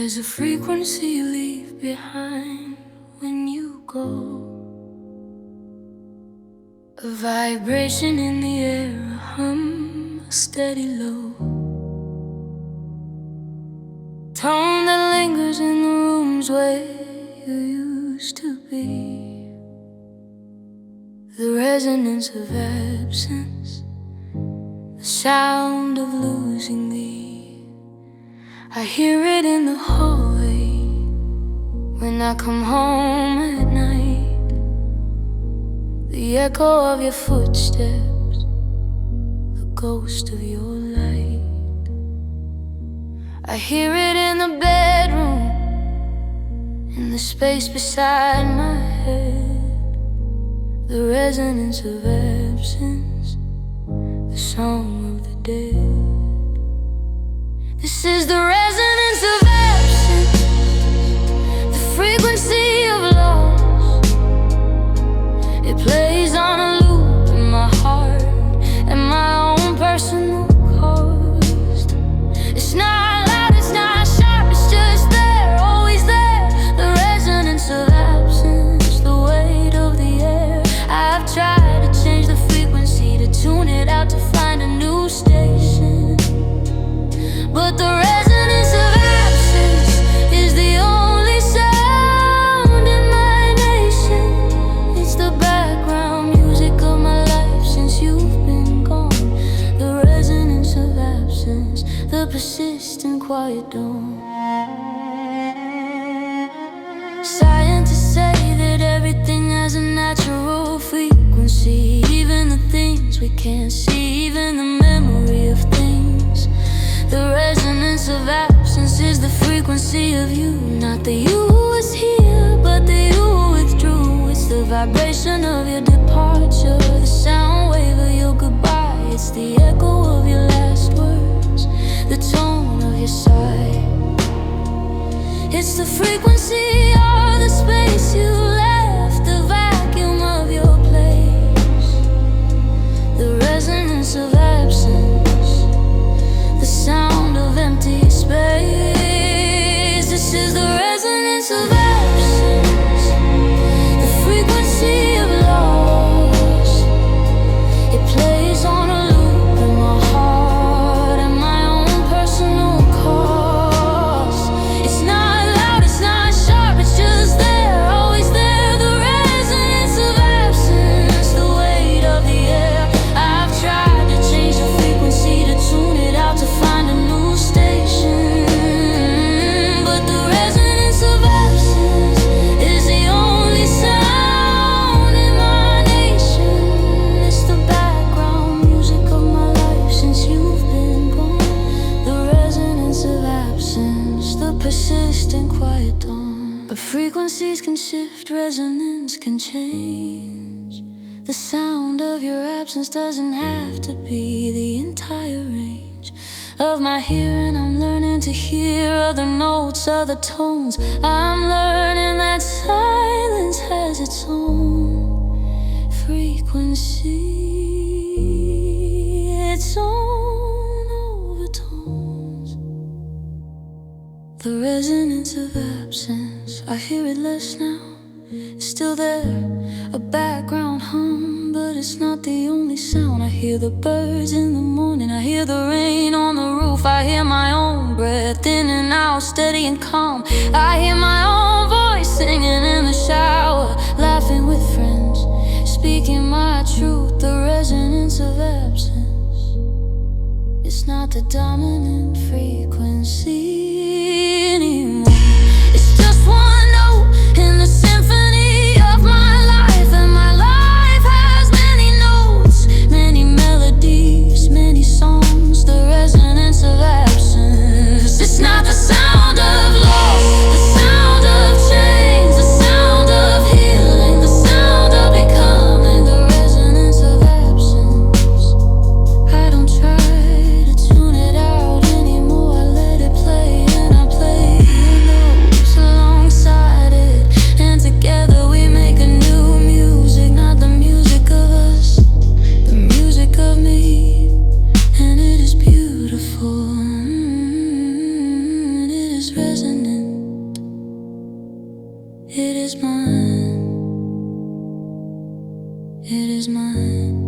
There's a frequency you leave behind when you go, a vibration in the air, a hum, a steady low, tone that lingers in the rooms where you used to be, the resonance of absence, the sound of losing thee. I hear it in the hallway when I come home at night, the echo of your footsteps, the ghost of your light. I hear it in the bedroom, in the space beside my head, the resonance of absence, the song of the dead. This is the resonance of absence, the frequency of loss. It plays on a loop in my heart at my own personal cost. It's not loud, it's not sharp, it's just there, always there. The resonance of absence, the weight of the air. I've tried to change the frequency, to tune it out, to find a new station, but the resonance of absence is the only sound in my nation. It's the background music of my life since you've been gone. The resonance of absence, the persistent quiet dawn. Scientists say that everything has a natural frequency, even the things we can't see, even the memory of things. The resonance of absence is the frequency of you, not the you who was here, but the you who withdrew. It's the vibration of your departure, the sound wave of your goodbye. It's the echo of your last words, the tone of your sigh. It's the frequency of the space you left, the vacuum of your place. The resonance of absence, the sound of empty space. This is the resonance of absence, the frequency of loss. It plays on a loop in my heart at my own personal cost. It's not loud, it's not sharp, it's just there, always there. The resonance of absence, the weight of the air. I've tried to change the frequency, to tune it out, to find a new station, but the resonance of absence is the only sound in my nation. It's the background music of my life since you've been gone. The resonance of absence, the persistent quiet dawn. But frequencies can shift, resonance can change. The sound of your absence doesn't have to be the entire range of my hearing. I'm learning to hear other notes, other tones. I'm learning that silence has its own frequency, its own overtones. The resonance of absence, I hear it less now. It's still there, a background hum, but it's not the only sound. I hear the birds in the morning, I hear the rain on the roof, I hear my own breath in and out, steady and calm. I hear my own voice singing in the shower, laughing with friends, speaking my truth. The resonance of absence, it's not the dominant frequency anymore. It's just one note in the symphony of my life, and my life has many notes, many melodies, many songs. The resonance of absence, it's not the sound of loss, the sound of change, the sound of healing, the sound of becoming. The resonance of absence, I don't try to tune it out anymore. I let it play and I play the notes alongside it, and together we make a new music. Not the music of us, the music of me, and it is beautiful, it is resonant. is mine. It is mine.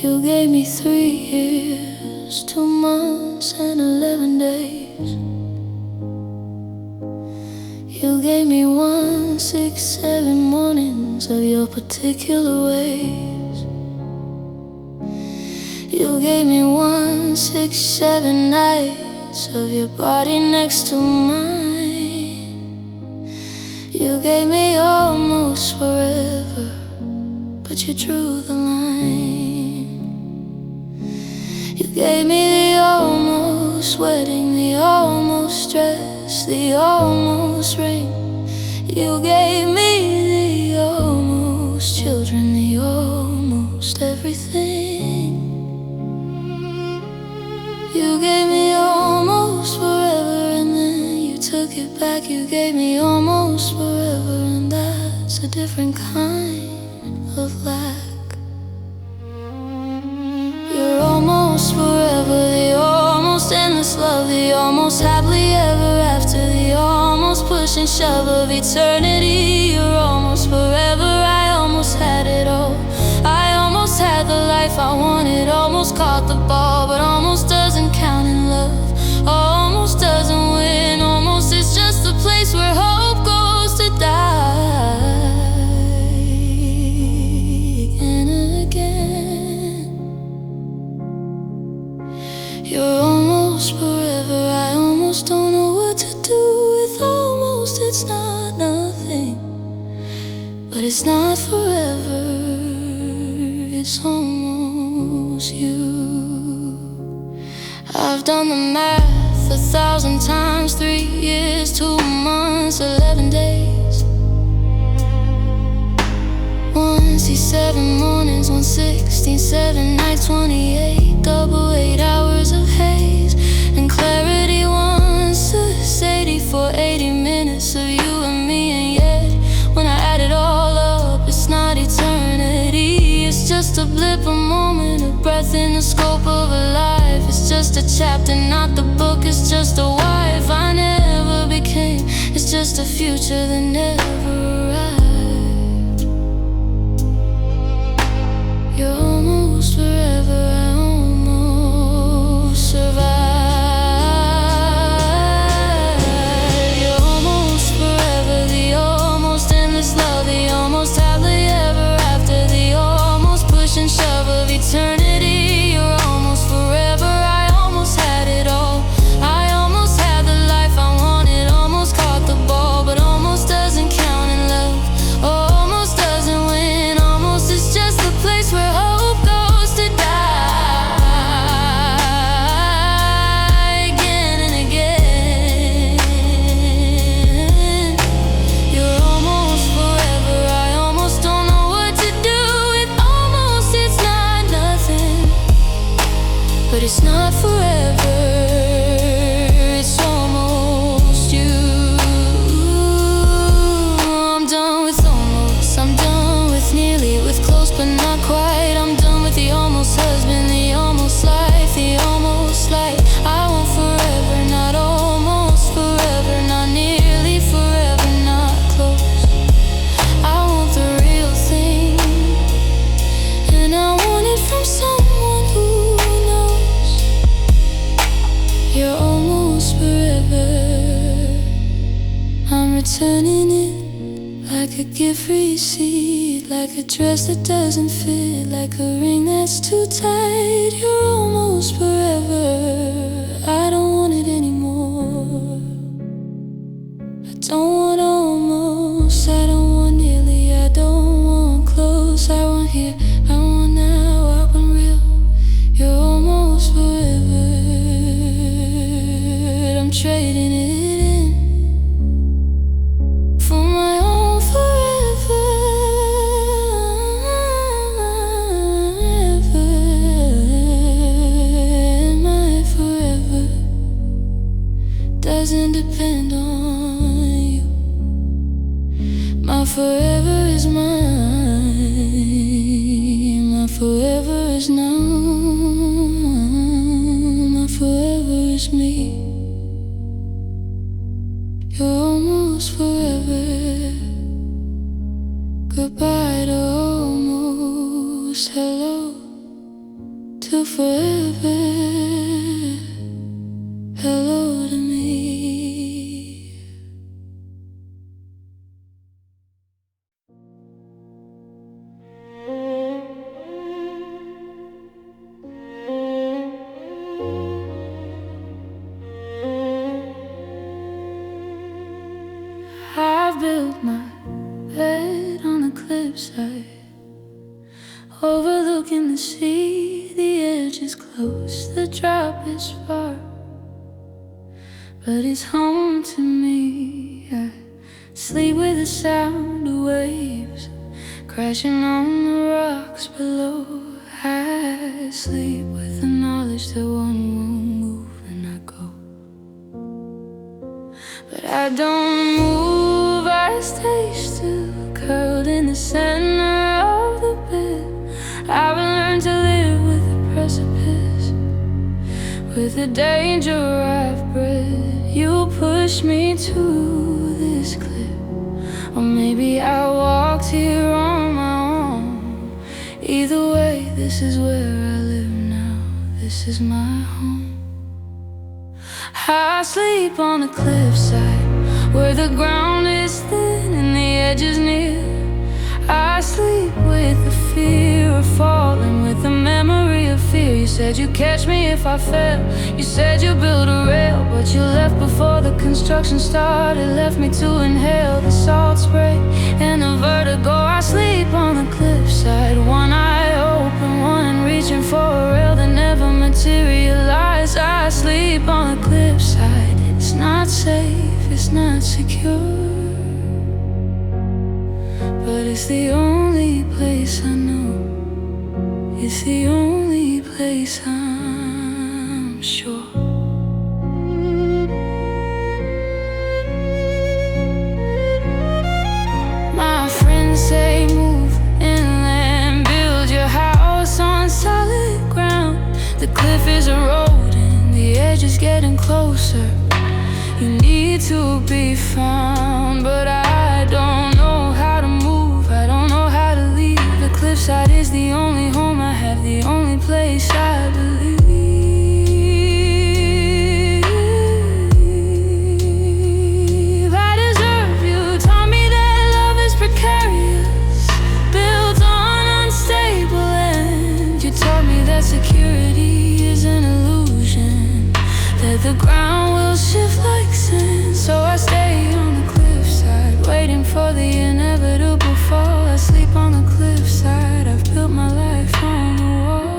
You gave me 3 years, 2 months and 11 days. You gave me 1, 6, 7 mornings of your particular ways. You gave me 1, 6, 7 nights of your body next to mine. You gave me almost forever, but you drew the line. You gave me the almost wedding, the almost dress, the almost ring. You gave me the almost children, the almost everything. You gave me almost forever, and then you took it back. You gave me almost forever, and that's a different kind of lack. You're almost forever, the almost endless love, the almost happily ever after, the almost push and shove of eternity. You're almost forever, I almost had it all. I almost had the life I wanted, almost caught the ball, but almost doesn't count in love. Almost doesn't win, almost is just the place where hope goes to die. Again and again. You're almost forever, I almost don't know what to do with almost. It's not nothing, but it's not forever. It's almost you. I've done the math 1,000 times, 3 years, 2 months, 11 days. 167 mornings, 167 nights, 28 double 8 hours of haze and clarity. 1/80 for 80 minutes of you and me, and yet when I add it all up, it's not eternity. It's just a blip, a moment, a breath in the scope of a life. It's just a chapter, not the book. It's just a wife I never became. It's just a future that never arrived. You're almost forever, I almost survived. You're almost forever, the almost endless love, the almost happily ever after, the almost push and shove of eternity. You're almost forever, I almost had it all. I almost had the life I wanted, almost caught the ball, but almost doesn't count in love. Almost doesn't win, almost is just the place where hope goes to die. Again and again. You're almost forever, I almost don't know what to do with almost. It's not nothing, but it's not forever. It's almost you. I'm done with almost, I'm done with nearly, with close but not quite. I'm done with the almost husband, the almost life, the almost light. I want forever, not almost forever, not nearly forever, not close. I want the real thing, and I want it from someone who knows. You're almost forever. I'm returning it like a gift receipt, like a dress that doesn't fit, like a ring that's too tight. You're almost forever, I don't want it anymore. I don't want almost, I don't want nearly, I don't want close. I want here, I want now, I want real. You're almost forever, I'm trading it in for my own forever. miss me. You're almost forever. Goodbye to almost. Hello to forever. Hello to me. I've built my bed on the cliffside, overlooking the sea. The edge is close, the drop is far, but it's home to me. I sleep with the sound of waves crashing on the rocks below. I sleep with the knowledge that one won't move when I go. But I don't move, I stay still, curled in the center of the bed. I've learned to live with the precipice, with the danger I've bred. You push me to this cliff, or maybe I walked here on my own. Either way, this is where I live now. This is my home. I sleep on the cliffside, where the ground is thin and the edge is near. I sleep with the fear of falling, with the memory of fear. You said you'd catch me if I fell. You said you'd build a rail, but you left before the construction started. Left me to inhale the salt spray and the vertigo. I sleep on the cliffside, one eye open, one reaching for a rail that never materialized. I sleep on the cliffside. It's not safe, it's not secure, but it's the only place I know. It's the only place I'm sure. My friends say move inland, build your house on solid ground. The cliff is eroding, the edge is getting closer. You need to be found, but I don't know how to move, I don't know how to leave. The cliffside is the only home I have, the only place I believe. I deserve you, taught me that love is precarious, built on unstable land. You taught me that security is an illusion, that the ground will shift like sand. So I stay on the cliffside, waiting for the inevitable fall. I sleep on the cliffside, I've built my life on the wall.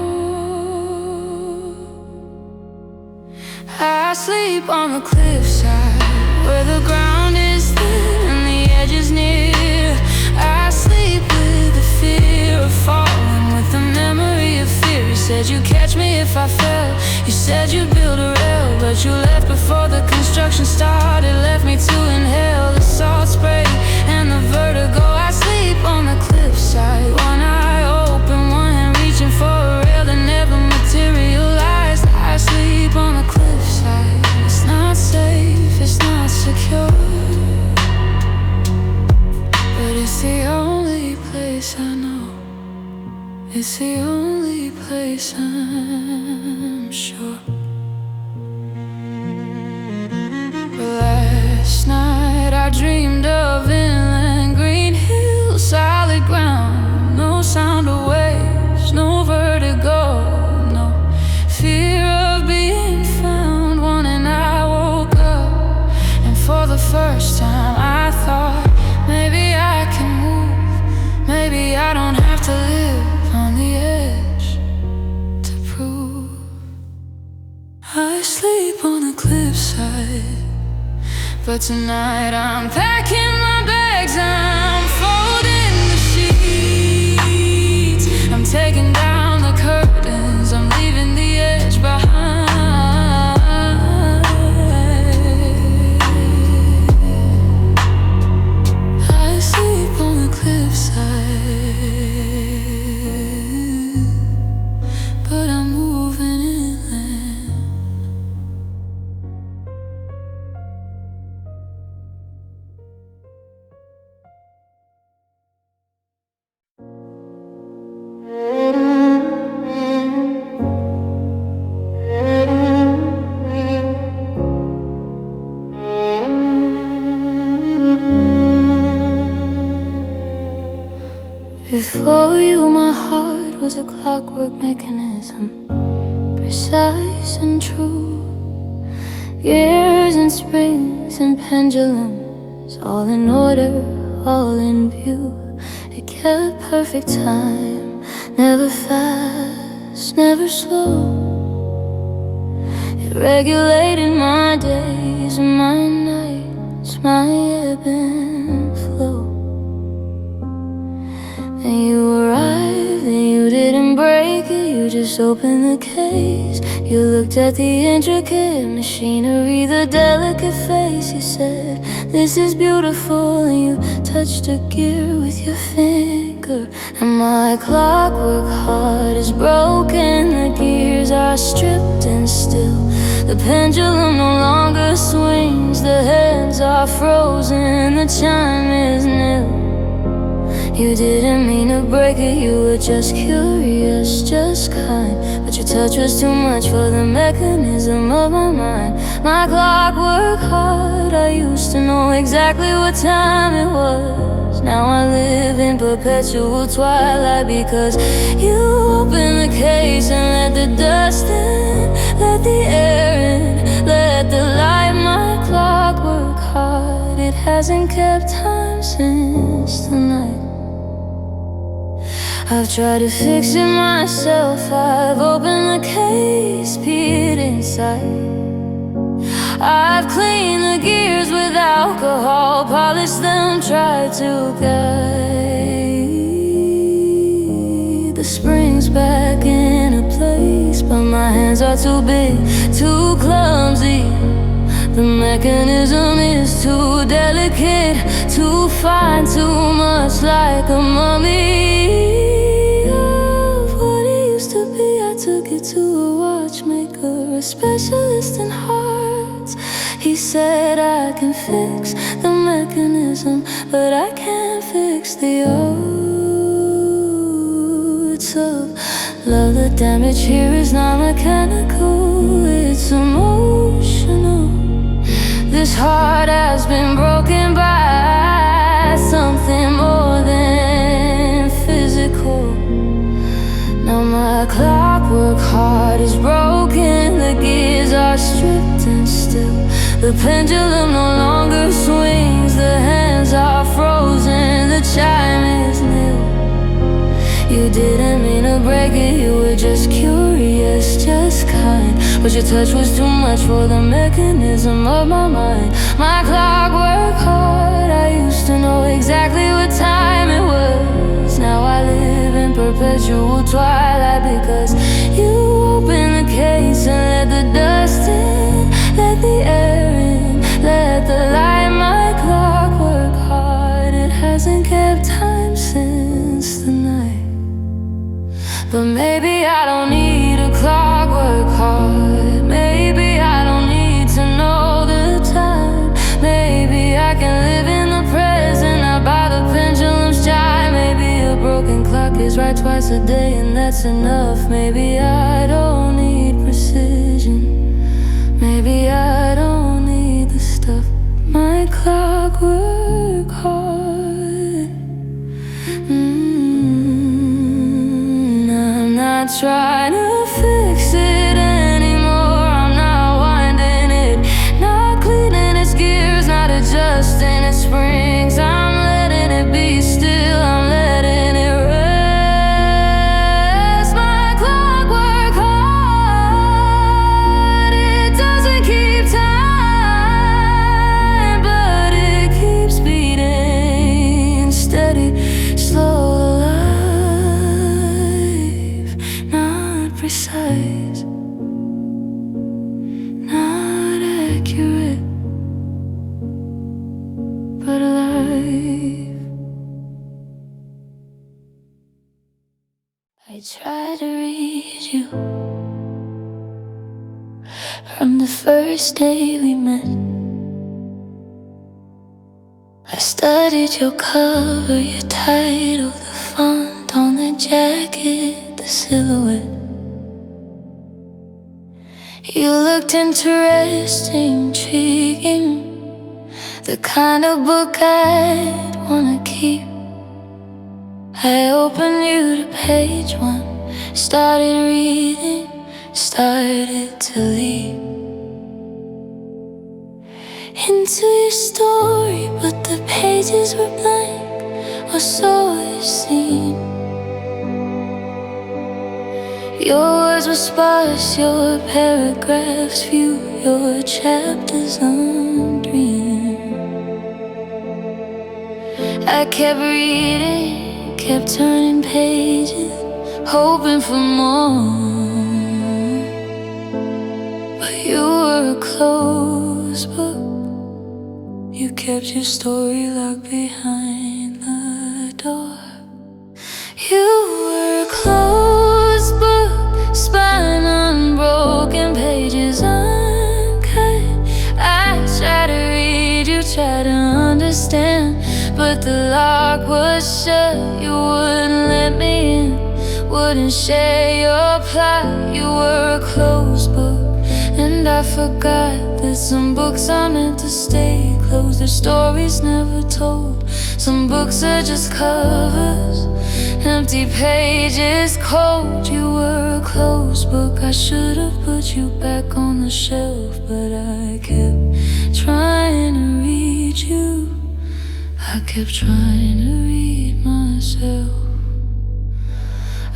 I sleep on the cliffside, where the ground is thin and the edge is near. I sleep with the fear of falling, with the memory of fear. You said you'd catch me if I fell. You said you'd build a rail, but you left before the construction started. Left me to inhale the salt spray and the vertigo. I sleep on the cliffside, one eye open, one hand reaching for a rail that never materialized. I sleep on the cliffside. It's not safe, it's not secure, but it's the only place I know. It's the only place I'm sure. Last night I dreamed of inland green hills, solid ground, no sound of waves, no vertigo, no fear of being found. One and I woke up, and for the first time I thought, maybe I can move, maybe I don't have to live on the edge to prove. I sleep on the cliffside, but tonight I'm packing my bags, I'm folding the sheets, I'm taking down the curtains, I'm leaving the edge behind. I sleep on the cliffside, but I'm moving inland. Before you, my heart was a clockwork mechanism, precise and true. Gears and springs and pendulums, all in order, all in view. It kept perfect time, never fast, never slow. It regulated my days and my nights, my ebb and flow. And you arrived and you didn't break it, you just opened the case. You looked at the intricate machinery, the delicate face. You said, "This is beautiful," and you touched a gear with your finger. And my clockwork heart is broken, the gears are stripped and still. The pendulum no longer swings, the hands are frozen, the chime is nil. You didn't mean to break it, you were just curious, just kind. But your touch was too much for the mechanism of my mind. My clockwork heart, I used to know exactly what time it was. Now I live in perpetual twilight because you opened the case and let the dust in, let the air in, let the light. My clockwork heart, it hasn't kept time since the night. I've tried to fix it myself, I've opened the case, peered inside. I've cleaned the gears with alcohol, polished them, tried to guide the springs back into place. But my hands are too big, too clumsy. The mechanism is too delicate, too fine, too much like a mummy. I took it to a watchmaker, a specialist in hearts. He said, "I can fix the mechanism, but I can't fix the arts of love." The damage here is not mechanical, it's emotional. This heart has been broken by something more than physical. Now my clockwork heart is broken, the gears are stripped and still. The pendulum no longer swings, the hands are frozen, the chime is nil. You didn't mean to break it, you were just curious, just kind. But your touch was too much for the mechanism of my mind. My clockwork heart, I used to know exactly what time it was. Now I live in perpetual twilight because you opened the case and let the dust in, let the air in, let the light. My clockwork heart, it hasn't kept time since the night. But maybe I don't need a clockwork heart. Maybe I don't need to know the time. Maybe I can live in the present, not by the pendulum's chime. Maybe a broken clock is right twice a day and that's enough. Maybe I don't need precision. Maybe I don't need the stuff. My clockwork heart. I'm not trying to fix it anymore. I'm not winding it, not cleaning its gears, not adjusting its springs. I'm letting it be still, I'm letting it rest. My clockwork heart, it doesn't keep time, but it keeps beating steady, slow, alive. Not precise, not accurate, but alive. I tried to read you from the first day we met. I studied your cover, your title, the font on the jacket, the silhouette. You looked interesting, intriguing, the kind of book I'd wanna keep. I opened you to page one, started reading, started to lead into your story, but the pages were blank, or so it seemed. Your words were sparse, your paragraphs few, your chapters undreamed. I kept reading, kept turning pages, hoping for more. But you were a closed book. You kept your story locked behind the door. You were a closed book, spine unbroken, pages uncut. I tried to read, you tried to understand, but the lock was shut. You wouldn't let me in, wouldn't share your plot. You were a closed book, and I forgot that some books are meant to stay closed. Their stories never told. Some books are just covers, empty pages, cold. You were a closed book. I should have put you back on the shelf, but I kept trying to read you. I kept trying to read myself.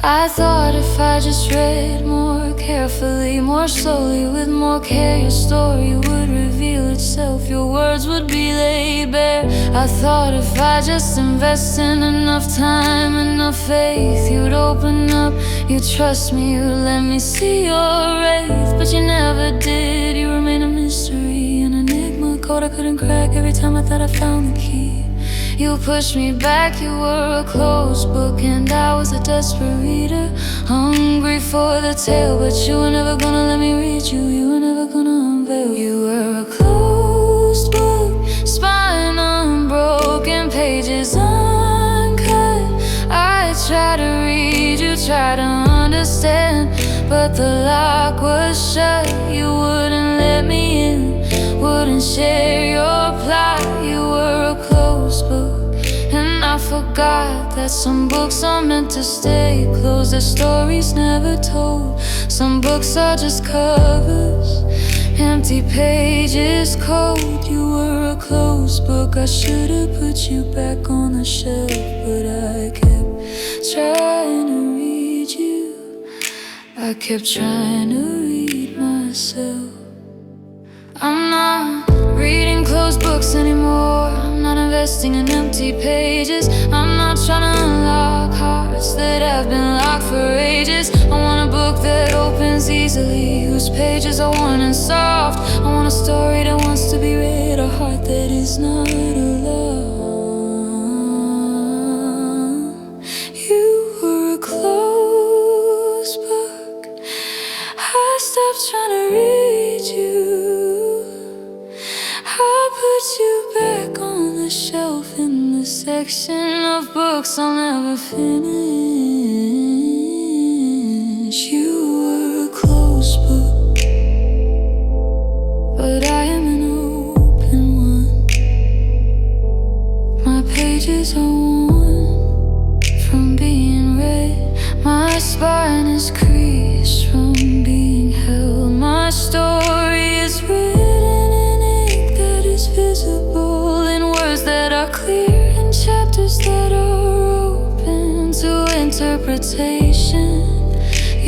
I thought if I just read more carefully, more slowly, with more care, your story would reveal itself. Your words would be laid bare. I thought if I just invest in enough time, enough faith, you'd open up, you'd trust me, you'd let me see your wraith. But you never did. You remain a mystery, an enigma, code I couldn't crack every time I thought I found the key. You pushed me back, you were a closed book, and I was a desperate reader, hungry for the tale. But you were never gonna let me read you, you were never gonna unveil. You were a closed book, spine unbroken, pages uncut. I tried to read, you tried to understand, but the lock was shut. You wouldn't let me in, wouldn't share your plot. You were a closed book, and I forgot that some books are meant to stay closed. Their stories never told. Some books are just covers, empty pages, cold. You were a closed book. I should have put you back on the shelf, but I kept trying to read you. I kept trying to read myself. I'm not reading closed books anymore. I'm not investing in empty pages. I'm not trying to unlock hearts that have been locked for ages. I want a book that opens easily, whose pages are worn and soft. I want a story that wants to be read, a heart that is not alone. You were a closed book. I stopped trying to read you. I put you back on the shelf in the section of books I'll never finish. You were a closed book, but I am an open one. My pages are worn from being read. My spine is creased from being held. My story is written in ink that is visible, in words that are clear, in chapters that are open to interpretation.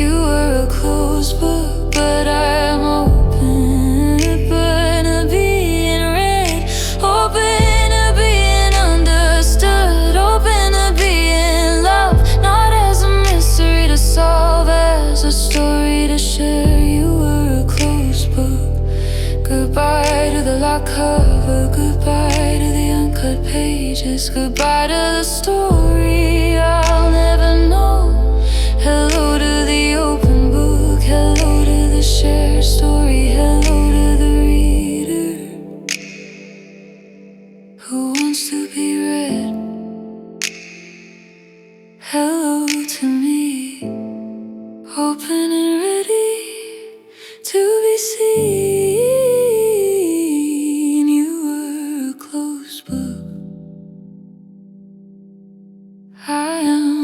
You were a closed book, but I am open to being read, open to being understood, open to being loved, not as a mystery to solve, as a story to share. You were a closed book. Goodbye to the lock cover, goodbye to the uncut pages, goodbye to the story I'll never know. Hello to the open book, hello to the shared story, hello to the reader who wants to be read. Hello to me, open and ready to be seen. You were a closed book. I am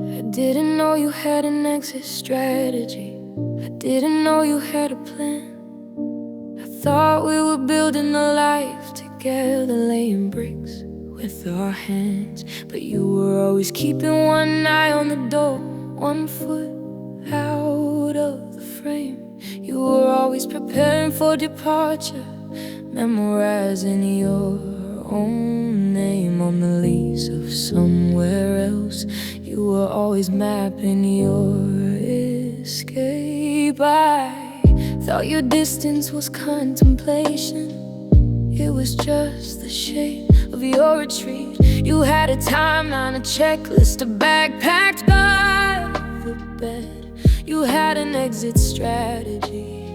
I didn't know you had an exit strategy. I didn't know you had a plan. I thought we were building a life together, laying bricks with our hands. But you were always keeping one eye on the door, one foot out of the frame. You were always preparing for departure, memorizing your own name on the lease of somewhere else. You were always mapping your escape. I thought your distance was contemplation. It was just the shape of your retreat. You had a timeline, a checklist, a bag packed by the bed. You had an exit strategy.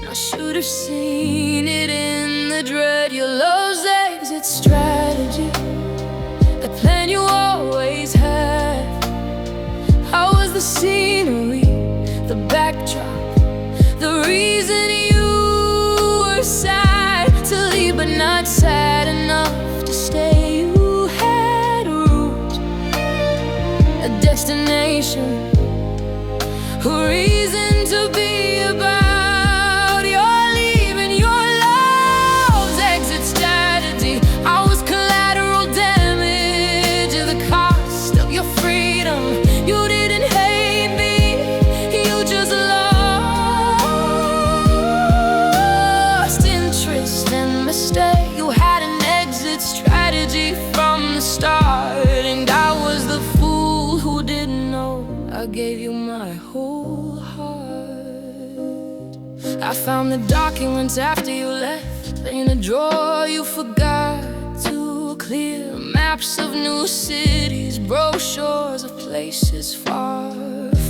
I should have seen it in the dread. Your love's exit strategy, the plan you always had. How was the scenery, the backdrop, the reason you were sad to leave but not sad enough to stay? You had a route, a destination, a reason to be about. You're leaving your love's exit strategy. I was collateral damage at the cost of your freedom. You didn't hate me, you just lost interest and mistake. You had an exit strategy from the start, and I was the fool who didn't know. I gave you my whole heart. I found the documents after you left in a drawer you forgot to clear. Maps of new cities, brochures of places far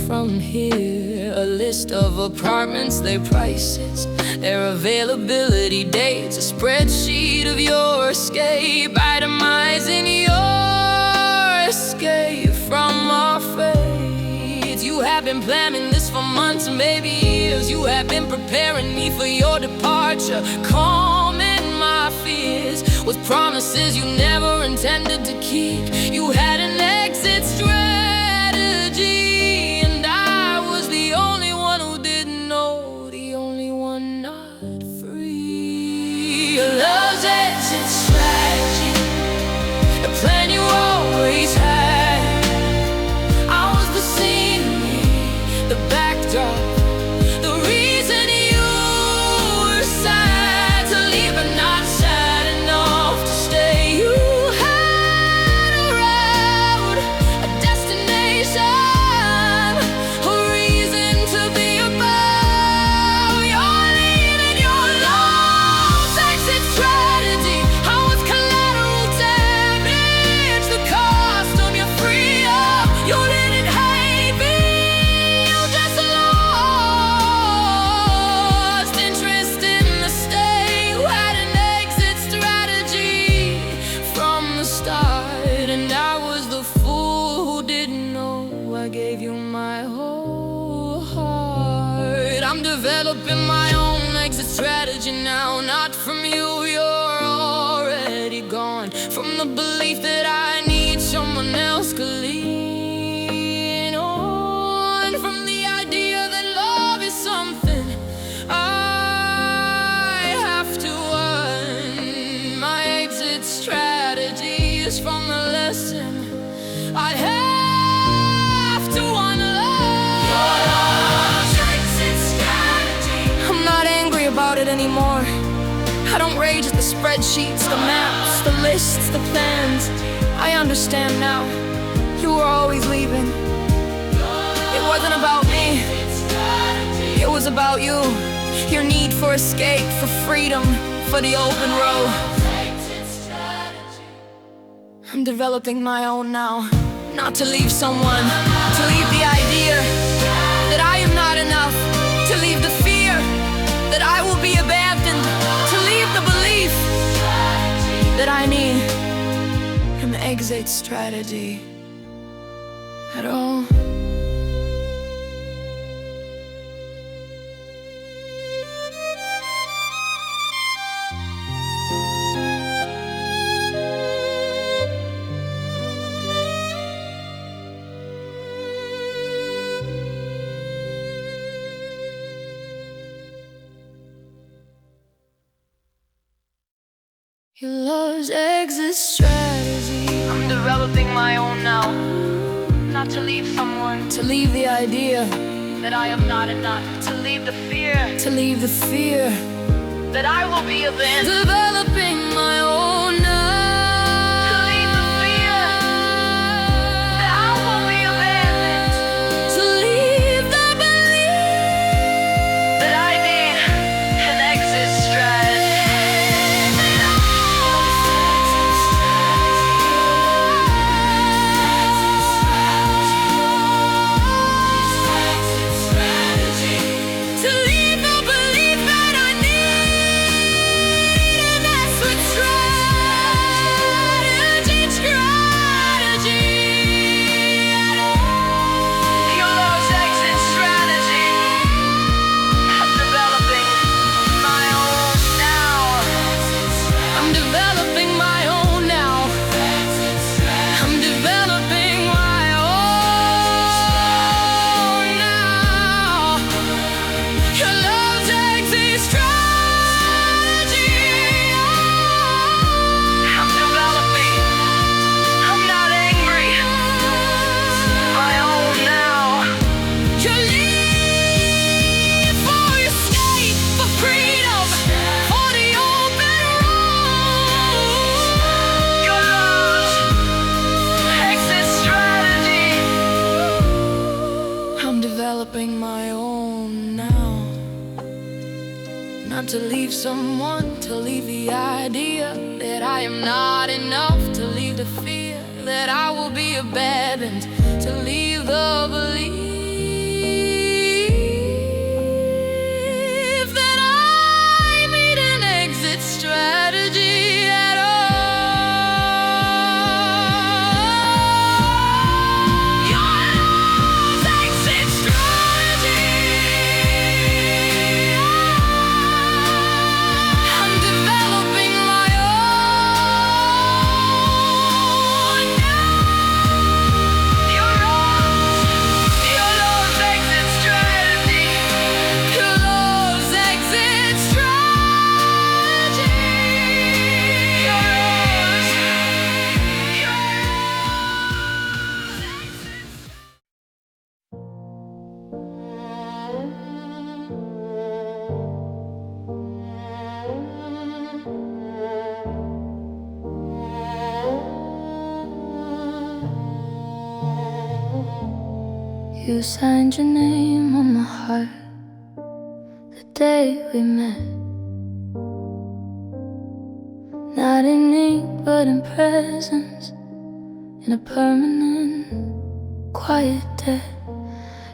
from here. A list of apartments, their prices, their availability dates. A spreadsheet of your escape, itemizing your escape from our fate. You have been planning this for months and maybe years. You have been preparing me for your departure, calming my fears with promises you never intended to keep. You had an exit strategy, and I was the only one who didn't know, the only one not free. Your love's exit strategy, the plan you always had. The backdrop, the reason you were sad to leave but not sad enough to stay. You had a route, a destination, a reason to be about. You're leaving your love's exit strategy. I was collateral damage, the cost of your freedom. You didn't hate me, and I was the fool who didn't know. I gave you my whole heart. I'm developing my own exit strategy now. Not from you, you're already gone. From the belief that I need someone else to lean on. From the idea that love is something I have to earn. My exit strategy is from the lesson I'd have to unlearn. Your exit strategy. I'm not angry about it anymore. I don't rage at the spreadsheets, the maps, the lists, the plans. I understand now. You were always leaving. It wasn't about me, it was about you. Your need for escape, for freedom, for the open road. I'm developing my own now. Not to leave someone, to leave the idea that I am not enough, to leave the fear that I will be abandoned, to leave the belief that I need an exit strategy at all. Your love's exit strategy. I'm developing my own now. Not to leave someone, to leave the idea that I am not enough. To leave the fear, to leave the fear that I will be abandoned. Developing my own now. To leave the fear, that I will be abandoned. To leave the belief that I need an exit strategy. To leave the belief that I need an exit strategy. Your love's exit strategy. I'm developing my own now. I'm developing my own now. I'm developing my own now. Your love's exit strategy. I'm developing. I'm not angry. My own now. You leave for escape, for freedom, for the open road. Your love's exit strategy. I'm developing my own now. Not to leave someone, to leave the idea that I am not enough, to leave the fear that I will be abandoned, to leave the belief that I need an exit strategy at all. Your love's exit strategy. I'm developing my own now. Your love's exit strategy. Your love's exit strategy. You signed your name on my heart the day we met. Not in ink, but in presence, in a permanent, quiet day.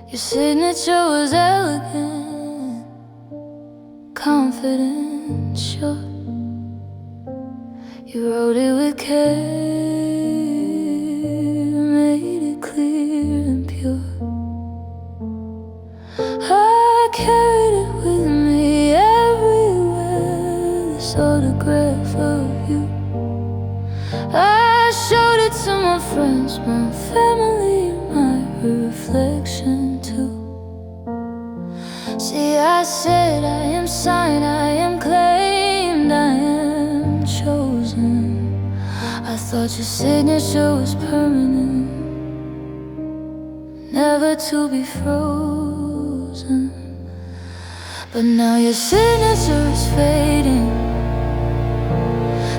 Your signature was elegant, confident, sure. You wrote it with care, made it clear and pure. I carried it with me everywhere, this autograph of you. I showed it to my friends, my family, my reflection too. See, I said I am signed, I am claimed, I am chosen. I thought your signature was permanent, never to be frozen. But now your signature is fading,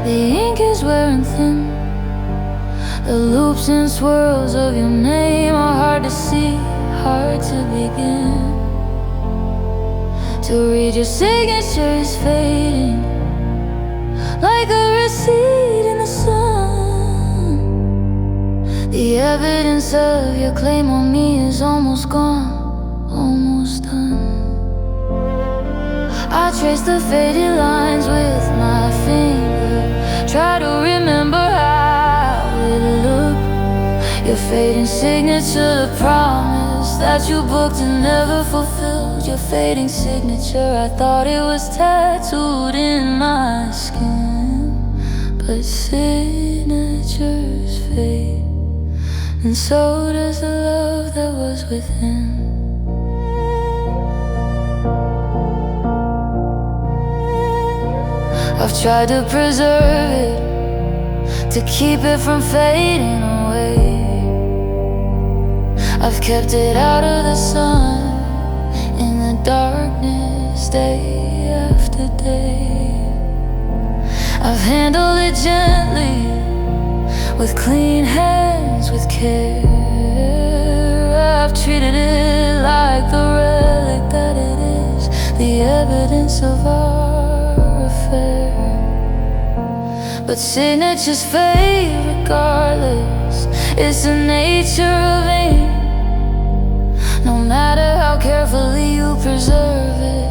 the ink is wearing thin. The loops and swirls of your name are hard to see, hard to begin. To read your signature is fading, like a receipt in the sun. The evidence of your claim on me is almost gone, almost done. I trace the faded lines with my finger, try to remember how it looked. Your fading signature, the promise that you booked and never fulfilled. Your fading signature, I thought it was tattooed in my skin. But signatures fade, and so does the love that was within. I've tried to preserve it, to keep it from fading away. I've kept it out of the sun, in the darkness, day after day. I've handled it gently, with clean hands, with care. I've treated it like the relic that it is, the evidence of our affair. But signatures fade regardless, it's the nature of ink. No matter how carefully you preserve it,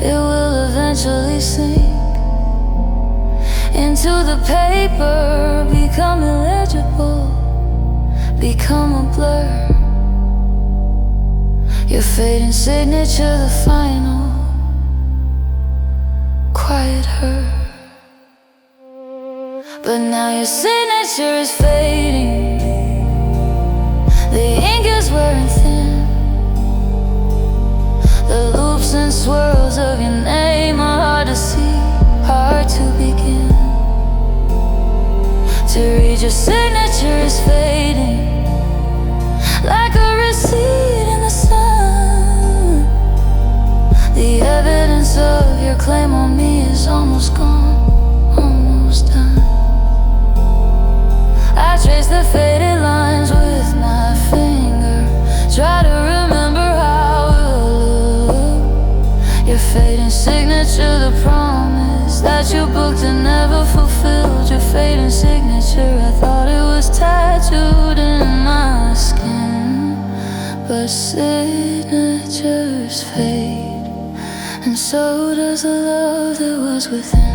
it will eventually sink into the paper, become illegible, become a blur. Your fading signature, the final quiet hurt. But now your signature is fading, the ink is wearing thin. The loops and swirls of your name are hard to see, hard to begin. To read your signature is fading, like a receipt in the sun. The evidence of your claim on me is almost gone, almost done. I trace the faded lines with my finger, try to remember how it looked. Your fading signature, the promise that you booked and never fulfilled. Your fading signature, I thought it was tattooed in my skin. But signatures fade, and so does the love that was within.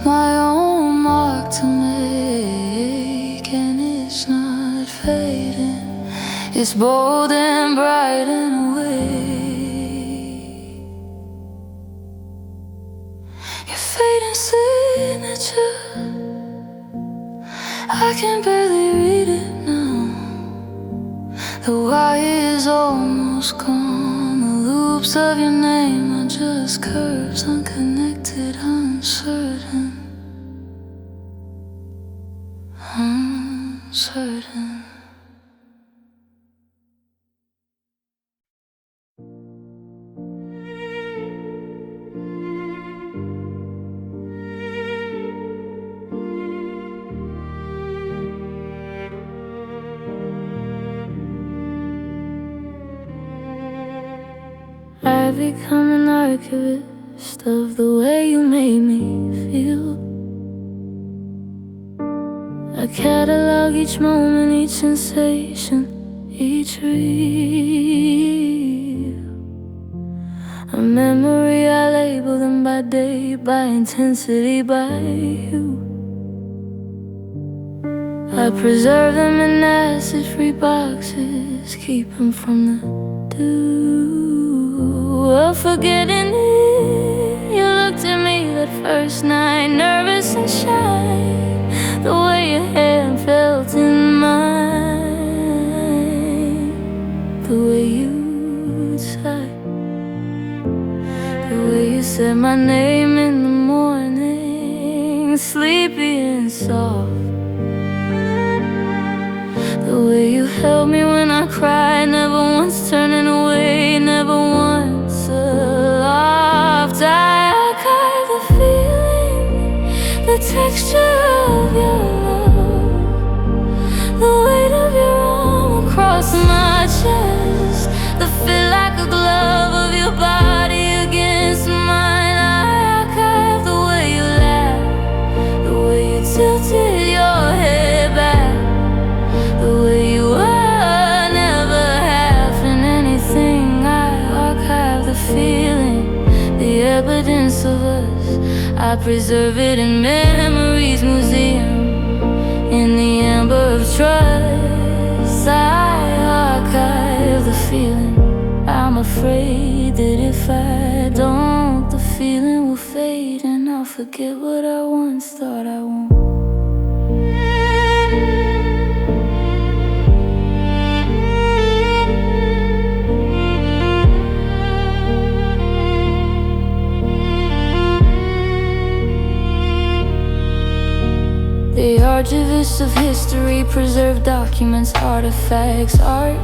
My own mark to make, and it's not fading, it's bold and bright in a way. Your fading signature, I can barely read it now. The wire is almost gone, the loops of your name are just curves, unconnected, uncertain. Uncertain. I've become an archivist of the way you made me feel. I catalog each moment, each sensation, each reel. A memory, I label them by day, by intensity, by you. I preserve them in acid-free boxes, keep them from the dew of forgetting it. You looked at me that first night, nervous and shy, the way your hand felt in mine, the way you sighed, the way you said my name in the morning, sleepy and soft, the way you held me when I cried, never once turning away, never once aloft. I archive the feeling, the texture of your love, the weight of your arm across my chest, the fit like a glove of your body against mine. I archive the way you laughed, the way you tilted your head back, the way you were never half in anything. I archive the feeling, the evidence of us. I preserve it in memories museum, In the amber of trust, I archive the feeling. I'm afraid that if I don't, the feeling will fade, and I'll forget what I once thought I won't. The archivists of history preserve documents, artifacts, art.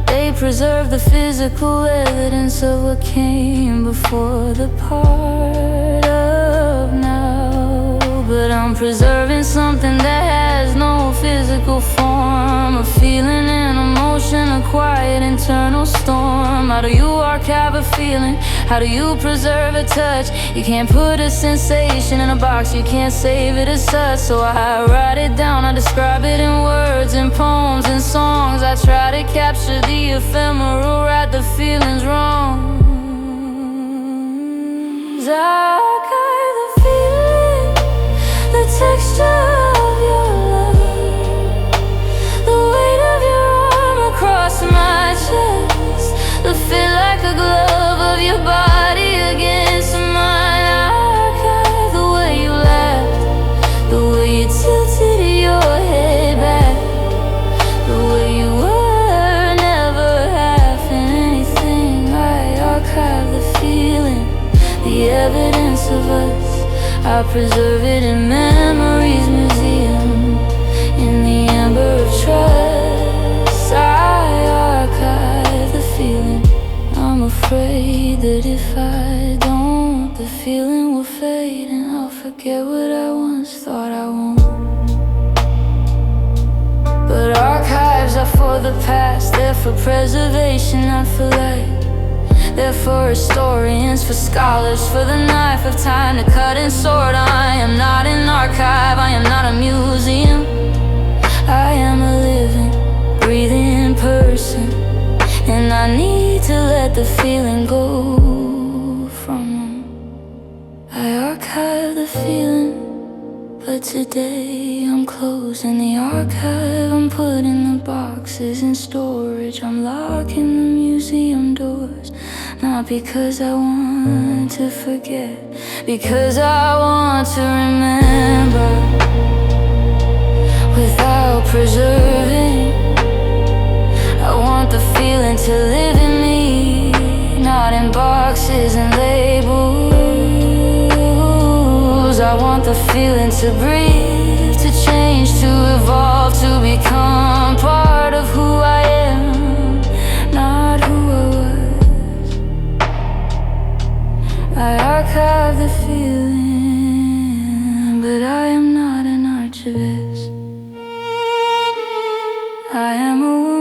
They preserve the physical evidence of what came before the part of now. But I'm preserving something that has no physical form, a feeling and emotion, a quiet internal storm. How do you archive a feeling? How do you preserve a touch? You can't put a sensation in a box, you can't save it as such. So I write it down, I describe it in words, in poems, in songs. I try to capture the ephemeral, right the feelings wrong. I archive the feeling, the texture of your love, the weight of your arm across my chest, the fit like a glove of your body against mine. I archive the way you laughed, the way you tilted your head back, the way you were never half in anything. I archive the feeling, the evidence of us. I preserve it in memory's museum, in the amber of trust. I archive the feeling. I'm afraid that if I don't, the feeling will fade, and I'll forget what I once thought I won't. But archives are for the past, they're for preservation, not for life. They're for historians, for scholars, for the knife of time to cut and sort. I am not an archive, I am not a museum. I am a living, breathing person, and I need to let the feeling go from them. I archive the feeling, but today I'm closing the archive. I'm putting the boxes in storage, I'm locking the museum doors. Not because I want to forget, because I want to remember without preserving. I want the feeling to live in me, not in boxes and labels. I want the feeling to breathe, to change, to evolve, to become part of who I am, not who I was. I archive the feeling, but I am not an archivist. I am a woman.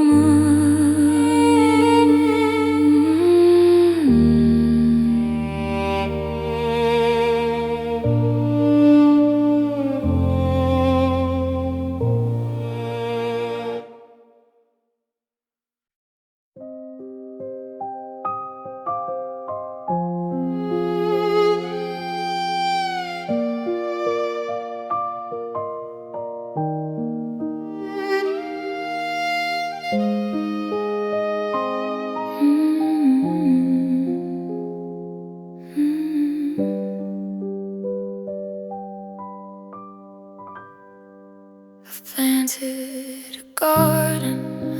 I've planted a garden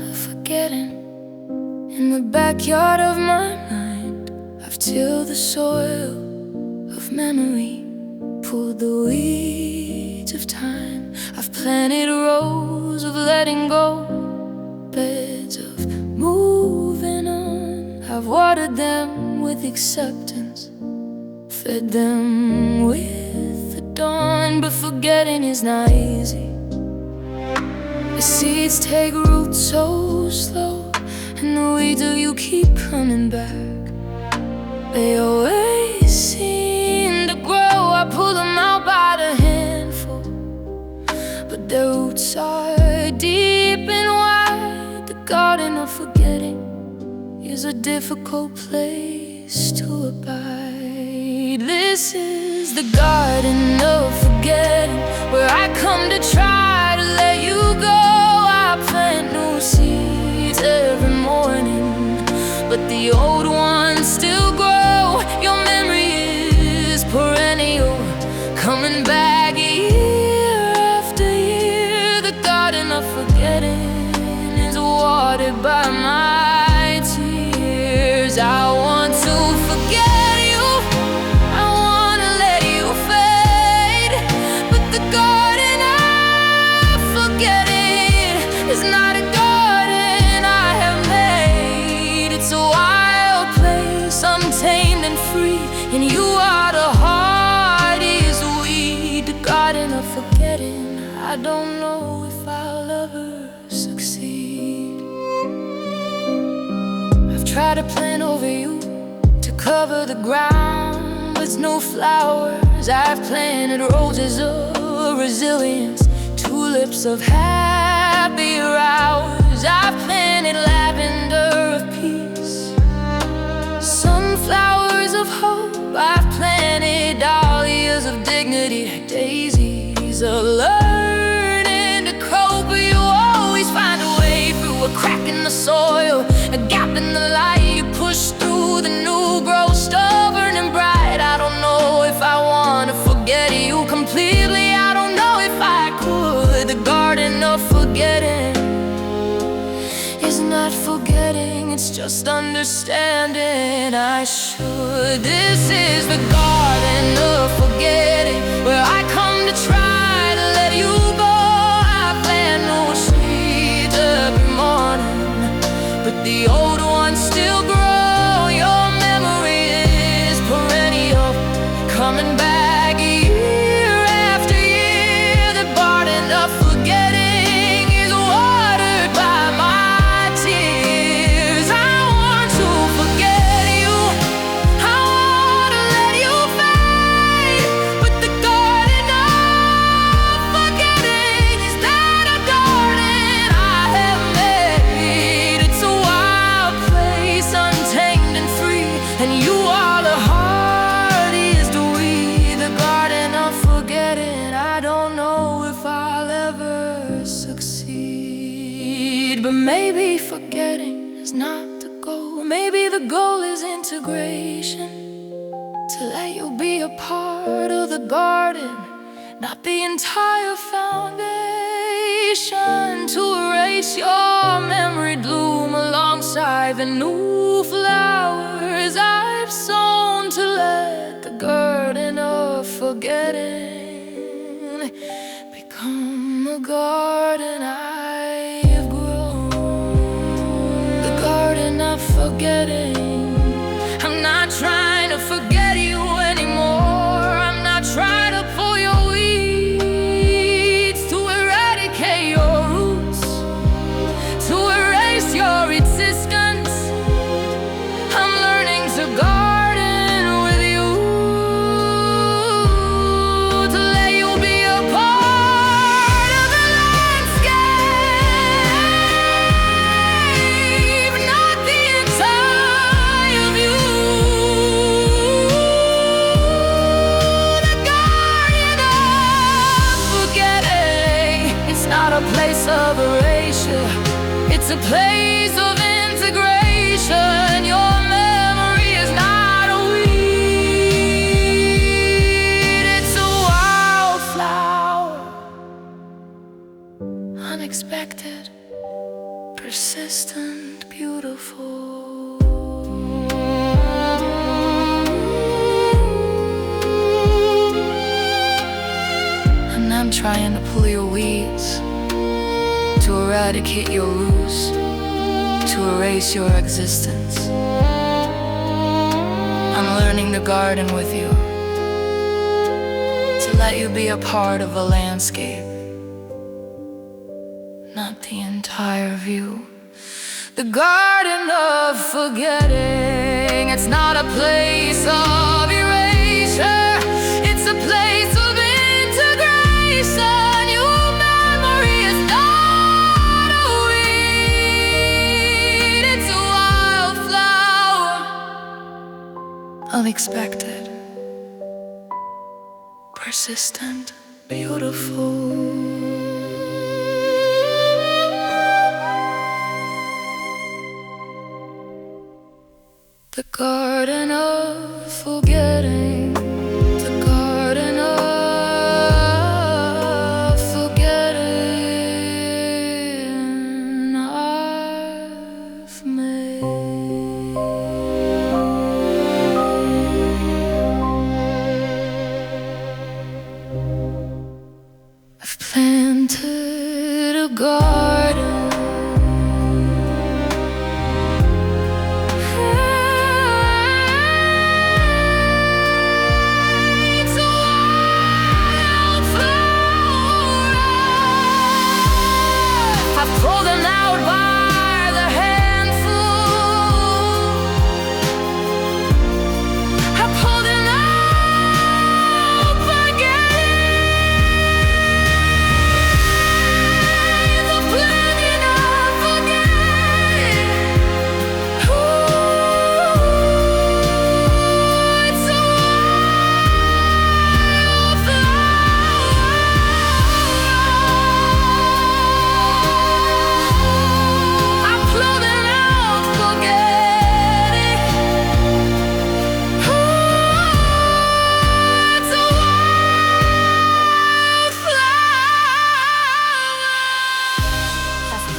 of forgetting in the backyard of my mind. I've tilled the soil of memory, pulled the weeds of time. I've planted rows of letting go, beds of moving on. I've watered them with acceptance, fed them with the dawn. But forgetting is not easy. The seeds take root so slow, and the weeds of you keep coming back. They always seem to grow. I pull them out by the handful, but their roots are deep and wide. The garden of forgetting is a difficult place to abide. This is the garden of forgetting, where I come to try to let you go. I plant new seeds every morning, but the old ones still grow. Your memory is perennial, coming back year after year. The garden of forgetting is watered by my tears. I want to forget you, I want to let you fade, but the garden of forgetting is not a garden I have made. It's a wild place, untamed and free, and you are the hardest weed. The garden of forgetting, I don't know if I'll ever succeed. I've tried to plant over you to cover the ground with no flowers. I've planted roses of resilience, tulips of happier hours. I've planted lavender of peace, sunflowers of hope. I've planted dahlias of dignity, daisies of learning to cope. But you always find a way through a crack in the soil, a gap in the light. You push through, the new grows stubborn and bright. I don't know if I want to forget you completely, I don't know if I could. The garden of forgetting is not forgetting, it's just understanding I should. This is the garden of forgetting, where I come to try to let you go. I plant new seeds every morning, but the old ones still grow. Your memory is perennial, coming back year after year. The garden of forgetting is watered by my tears. I want to forget you, I want to let you fade, but the garden of forgetting is not a garden I have made. It's a wild place, untamed and free, and you are the hardest weed. The garden of forgetting, I don't know if I'll ever succeed. But maybe forgetting is not the goal. Maybe the goal is integration, to let you be a part of the garden, not the entire foundation. To erase your memory, bloom alongside the new flowers I've sown, to let the garden of forgetting become a garden I have grown. The garden of forgetting. I'm not trying to forget you anymore, I'm not trying to pull your weeds, to eradicate your roots, to erase your existence. I'm learning to garden with you, to let you be a part of the landscape, not the entire view. The garden of forgetting, it's not a place of erasure, it's a place of integration. Your memory is not a weed, it's a wildflower, unexpected, persistent, beautiful. And I'm trying to pull your weeds, to eradicate your roots, to erase your existence. I'm learning to garden with you, to let you be a part of a landscape, not the entire view. The garden of forgetting, it's not a place of erasure, it's a place of integration. Your memory is not a weed, it's a wildflower, unexpected, persistent, beautiful. The garden of forgetting, the garden of forgetting I've made. I've planted a garden. Pull them out by the handful. I pull them out by getting the planning of forgetting. Ooh, it's a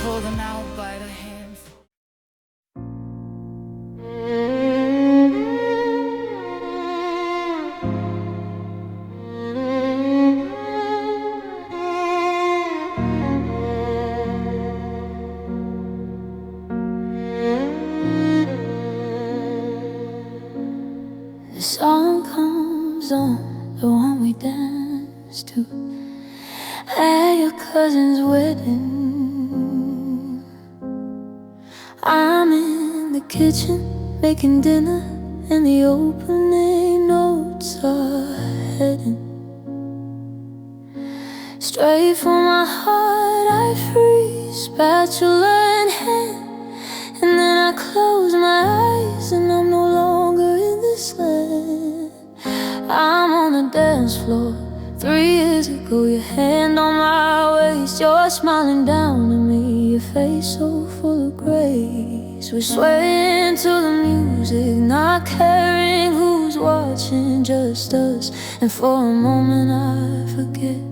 pull them out by the handful. The song comes on, the one we danced to at your cousin's wedding. I'm in the kitchen making dinner, and the opening notes are heading straight from my heart. I freeze, spatula in hand, and then I close my eyes, and I'm no longer in this land. I'm on the dance floor 3 years ago, your hand on my waist. You're smiling down at me, your face so full of grace. We're swaying to the music, not caring who's watching, just us. And for a moment I forget,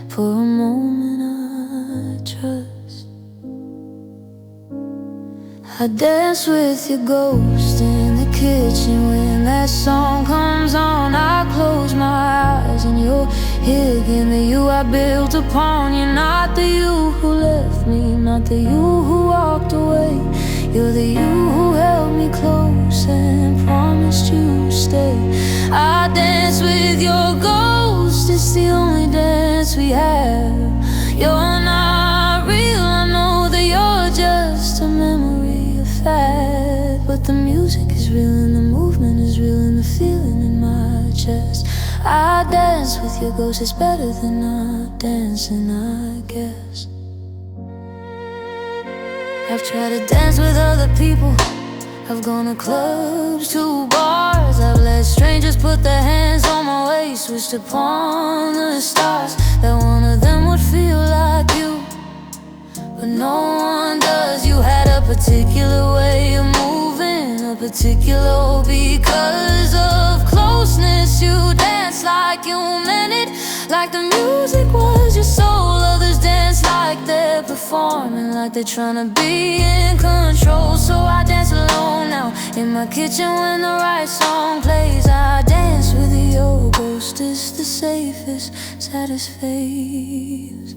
for a moment I trust. I dance with your ghost in the kitchen. When that song comes on, I close my eyes, and you're here again. The you I built upon. You're not the you who left me, not the you who walked away. You're the you who held me close and promised you'd stay. I dance with your ghost, it's the only dance we have. You're not real, I know that you're just a memory of that. But the music is real and the movement is real and the feeling in my chest. I dance with your ghost, it's better than not dancing, I guess. I've tried to dance with other people, I've gone to clubs, to bars. I've let strangers put their hands on my waist, wished upon the stars that one of them would feel like you, but no one does. You had a particular way of moving, a particular because of closeness. You danced like you meant it, like the music was your soul. Others dance like they're performing, like they're trying to be in control. So I dance alone now in my kitchen when the right song plays. I dance with your ghost, it's the safest, saddest phase.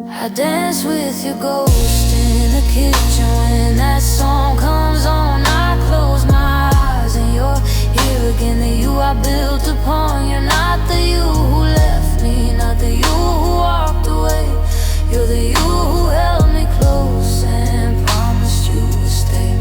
I dance with your ghost in the kitchen when that song comes on. I close my eyes and you're here again. The you I built upon. You're not the you who left me, not the you who walked away. You're the you who held me close and promised you would stay.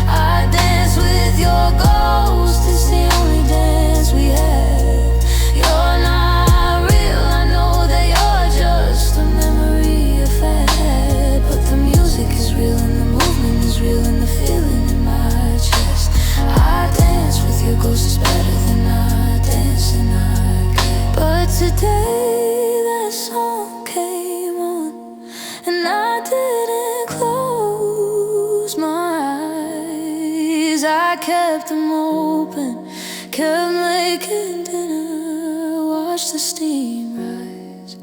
I dance with your ghost, it's the only dance we have. You're not real, I know that you're just a memory I've had. But the music is real and the movement is real and the feeling in my day that song came on, and I didn't close my eyes. I kept them open, kept making dinner, watched the steam rise.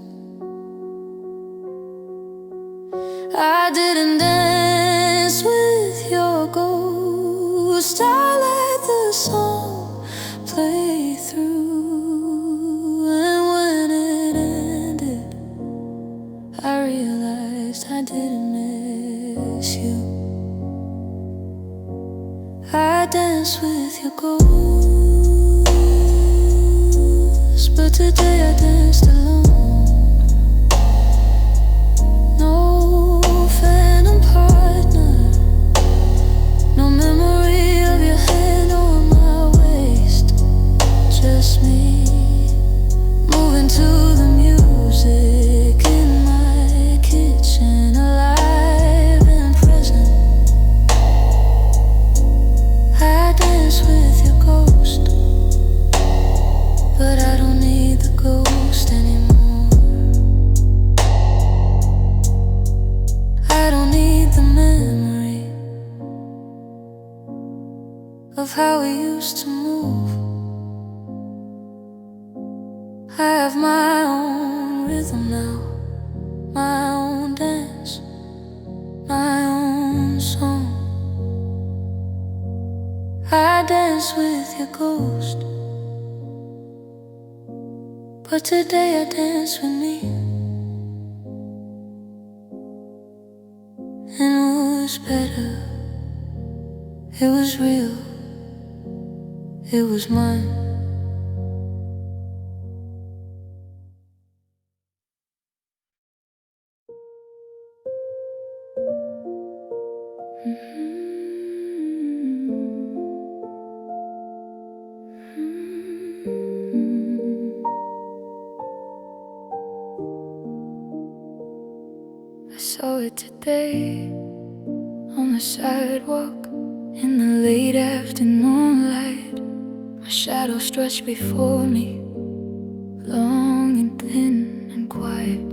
I didn't dance with your ghost. I let the song play through, and when it ended, I realized I didn't miss you. I danced with your ghost, but today I danced alone. No phantom partner, no memory of your hand on my waist. Just me, moving to the music in my kitchen, alive and present. I dance with your ghost, but I don't need the ghost anymore. I don't need the memory of how we used to move. I have my own rhythm now, my own dance, my own song. I dance with your ghost, but today I dance with me. And it was better, it was real, it was mine. I saw it today on the sidewalk in the late afternoon light. My shadow stretched before me, long and thin and quiet.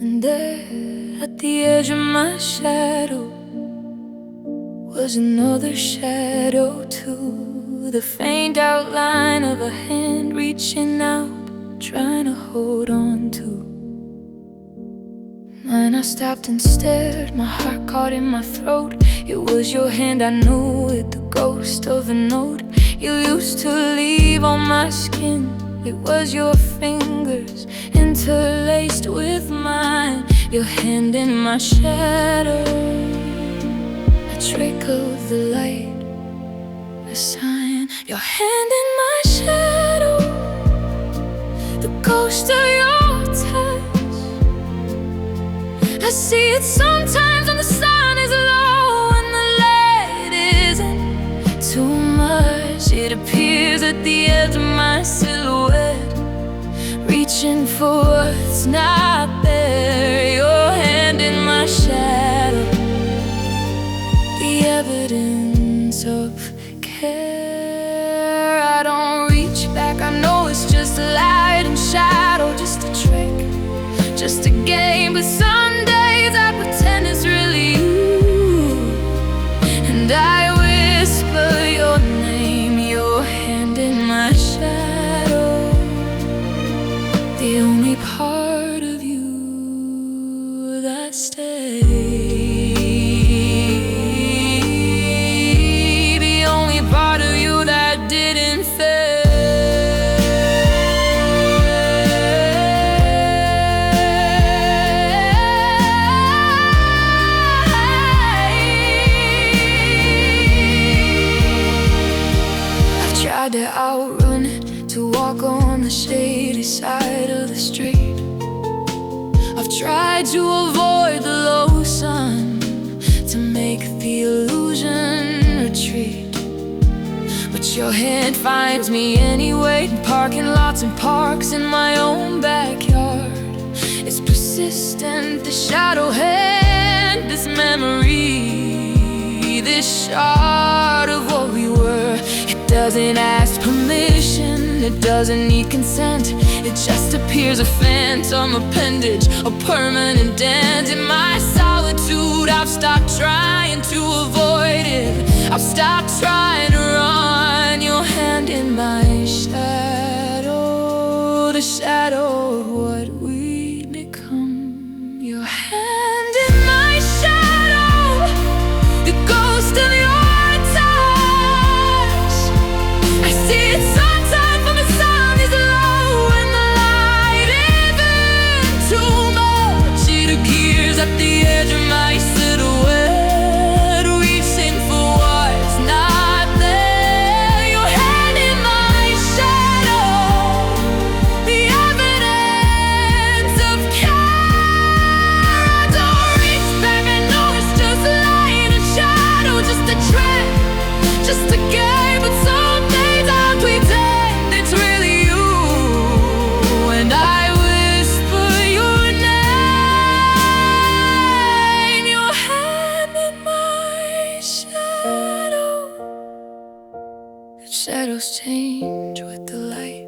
And there at the edge of my shadow was another shadow too, the faint outline of a hand reaching out, trying to hold on to. And I stopped and stared, my heart caught in my throat. It was your hand, I knew it, the ghost of a note you used to leave on my skin. It was your fingers interlaced with mine, your hand in my shadow, a trick of the light, a sign. Your hand in my shadow, the ghost of your touch. I see it sometimes when the sun is low and the light isn't too much. It appears at the edge of my silhouette, reaching for what's not there. Your hand in my shadow, the evidence of care. I don't reach back, I know it's just light and shadow, just a trick, just a game. But some days I pretend it's really you, and I whisper your name, your hand in my shadow, the only part of you that stays, the only part of you that didn't fade. Tried to outrun it, to walk on the shady side of the street. I've tried to avoid the low sun, to make the illusion retreat. But your hand finds me anyway, in parking lots and parks in my own backyard. It's persistent, the shadow hand, this memory, this shard of what we were. It doesn't ask permission, and it doesn't need consent. It just appears a phantom appendage, a permanent dent in my solitude. I've stopped trying to avoid it. I've stopped trying to run. Your hand in my shadow, the shadow of what we become. Your hand in my shadow, the ghost of your touch. I see it sometimes when the sound is low and the light isn't too much. It appears at the edge of my silhouette, reaching for what's not there. Your hand in my shadow, the evidence of care. I don't reach back, I know it's just light and shadow, just a trend, just a game. But some days I pretend it's really you, and I whisper your name. Your hand in my shadow. The shadows change with the light.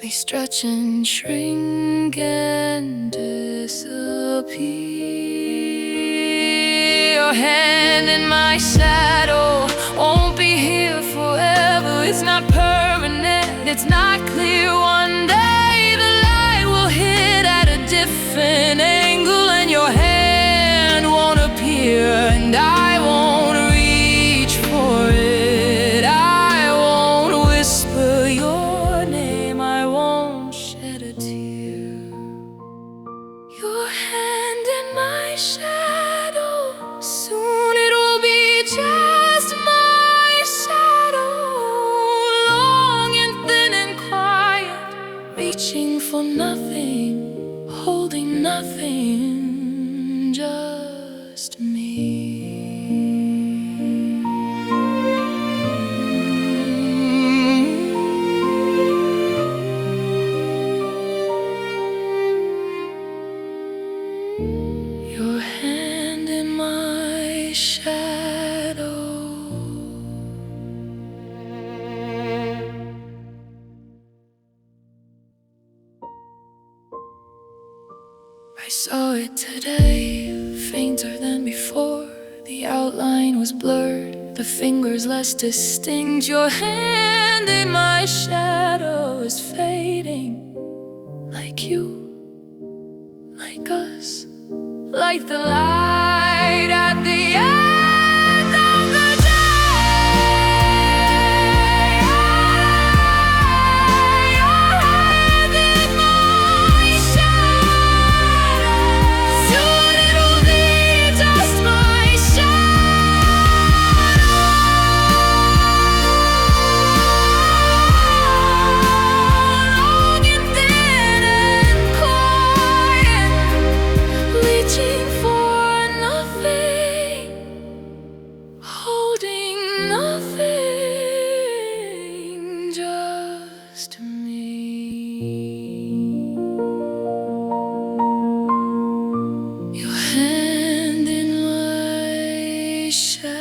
They stretch and shrink and disappear. Your hand in my shadow won't be here forever. It's not permanent, it's not clear. One day the light will hit at a different angle, and your hand won't appear, and I won't reach for it. I won't whisper your name, I won't shed a tear. Your hand in my shadow, soon it will be just my shadow, long and thin and quiet, reaching for nothing, holding nothing, just me. Your hand in my shadow. I saw it today, fainter than before. The outline was blurred, the fingers less distinct. Your hand in my shadow is fading, like you, like us, like the light at the end of the day. Your hand in my shadow, soon it'll be just my shadow, long and thin and quiet, reaching for nothing, holding nothing, just me. Your hand in my shadow.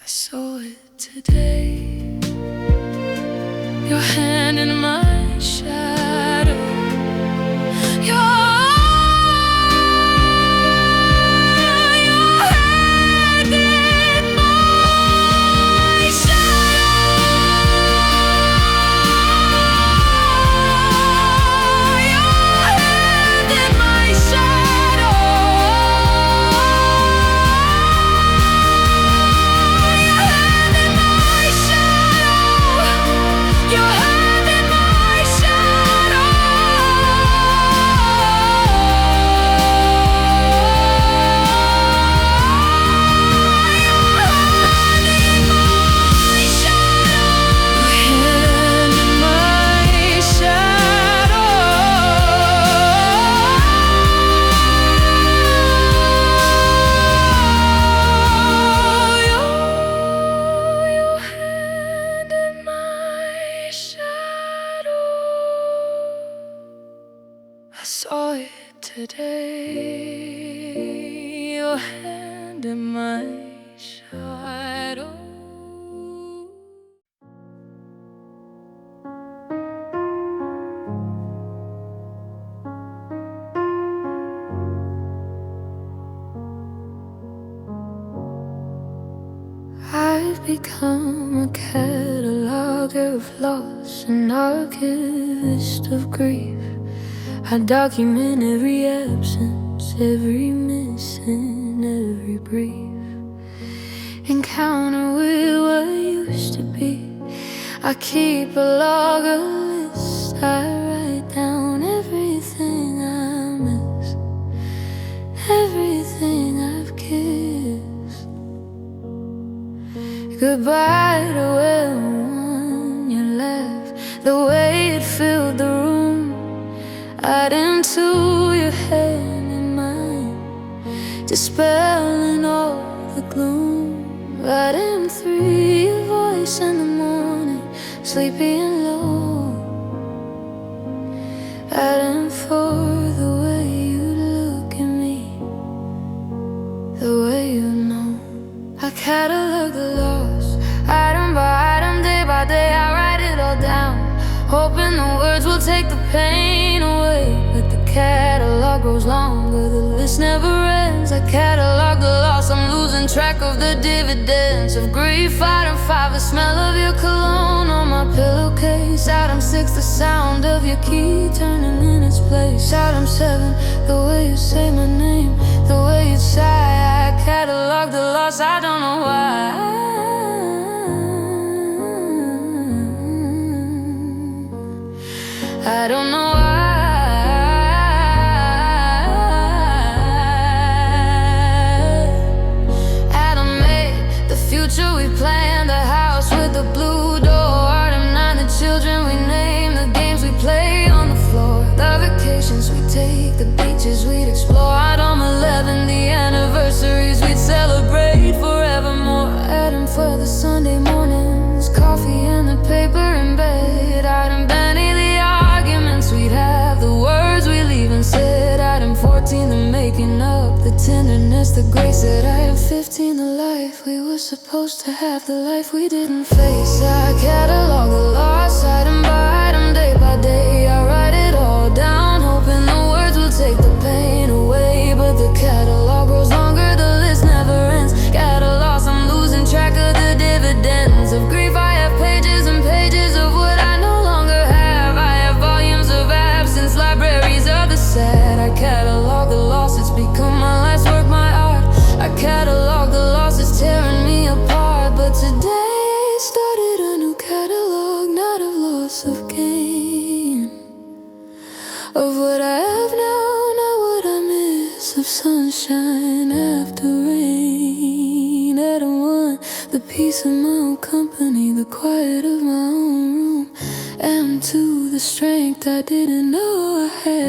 I saw it today. Your hand in my shadow. Your hand in my shadow. Your hand in my shadow. Your hand in my shadow. Your hand in my shadow. I saw it today, your hand in my shadow. I've become a cataloger of loss, an archivist of grief. I document every absence, every missing, every brief encounter with what used to be. I keep a log, a list. I write down everything I miss, everything I've kissed. Goodbye to everyone you left, the way it filled the room. Out into your hand and mine, dispelling all the gloom. Right in through your voice in the morning, sleepy and low. Right in for the way you look at me, the way you know. I catalog the loss, item by item, day by day. I write it all down, hoping the words will take the pain away. But the catalog grows longer, the list never ends. I catalog the loss, I'm losing track of the dividends of grief. Item 5, the smell of your cologne on my pillowcase. Item 6, the sound of your key turning in its place. Item 7, the way you say my name, the way you sigh. I catalog the loss, I don't know why. I don't know why. Adam 8, the future we planned, the house with the blue door. Adam 9, the children we name, the games we play on the floor, the vacations we take, the beaches we'd explore. Adam 11, the anniversaries we'd celebrate forevermore. Adam 12, the Sunday mornings, coffee and the paper in bed. Adam Benny, we'd have the words we leave unsaid. Item 14, the making up, the tenderness, the grace. That item 15, the life we were supposed to have, the life we didn't face. I catalog the loss, item by item, day by day. I write it all down, hoping the words will take the pain away. But the catalog grows longer, the list never ends. Catalogs, I'm losing track of the dividends of grief. I have pages and pages of what I no longer have. I have volumes of absence, libraries of the sad. I catalog the loss, it's become my life's work, my art. I catalog the loss, it's tearing me apart. But today started a new catalog, not of loss, of gain, of what I have now, not what I miss, of sunshine after rain. Adam 1, the peace of my own company, the quiet of my own room. And to the strength I didn't know I had,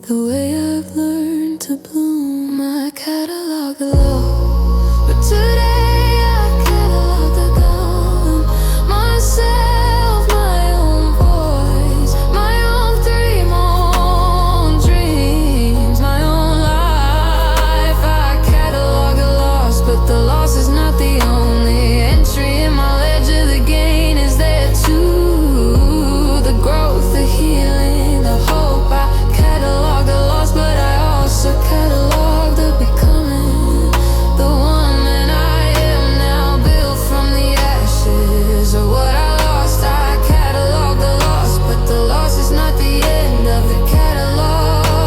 the way I've learned to bloom. I catalog the low, but today I catalog the gone. Myself, my own voice, my own dream, my own dreams, my own life. I catalog the loss, but the loss is not the only entry in my ledger. The gain is there too, the growth, the healing, the hope. I catalog the loss, but I also catalog the becoming, the one that I am now, built from the ashes of what I lost. I catalog the loss, but the loss is not the end of the catalog.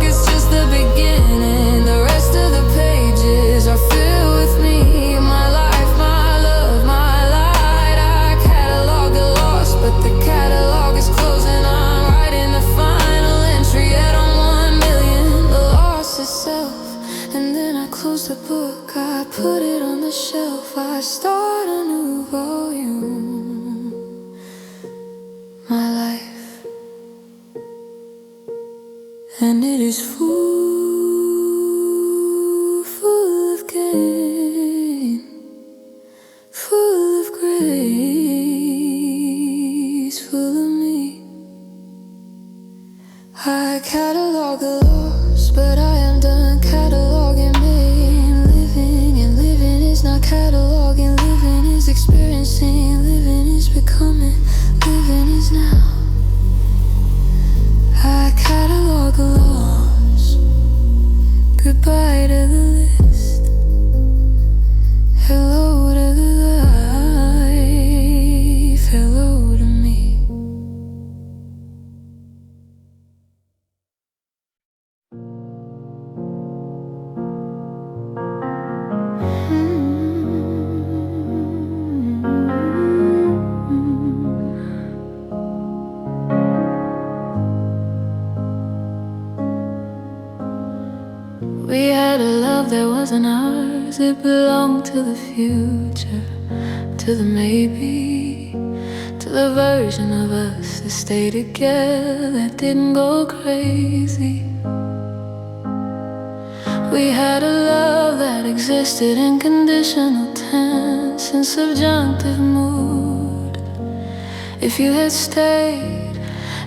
It's just the beginning, the rest of the pages are filled with me, my life, my love, my light. I catalog the loss, but the catalog is closing. I'm writing the final entry at on 1 million. The loss itself, and then I close the book, I put it on the shelf. I start a new volume, my life, and it is full of gain, full of grace, full of me. I catalog the loss, but I am done cataloging. coming, living is now. I catalog a loss. Goodbye to the list. Hello to the life. Hello to me. We had a love that wasn't ours. It belonged to the future, to the maybe, to the version of us that stayed together, that didn't go crazy. We had a love that existed in conditional tense and subjunctive mood. If you had stayed,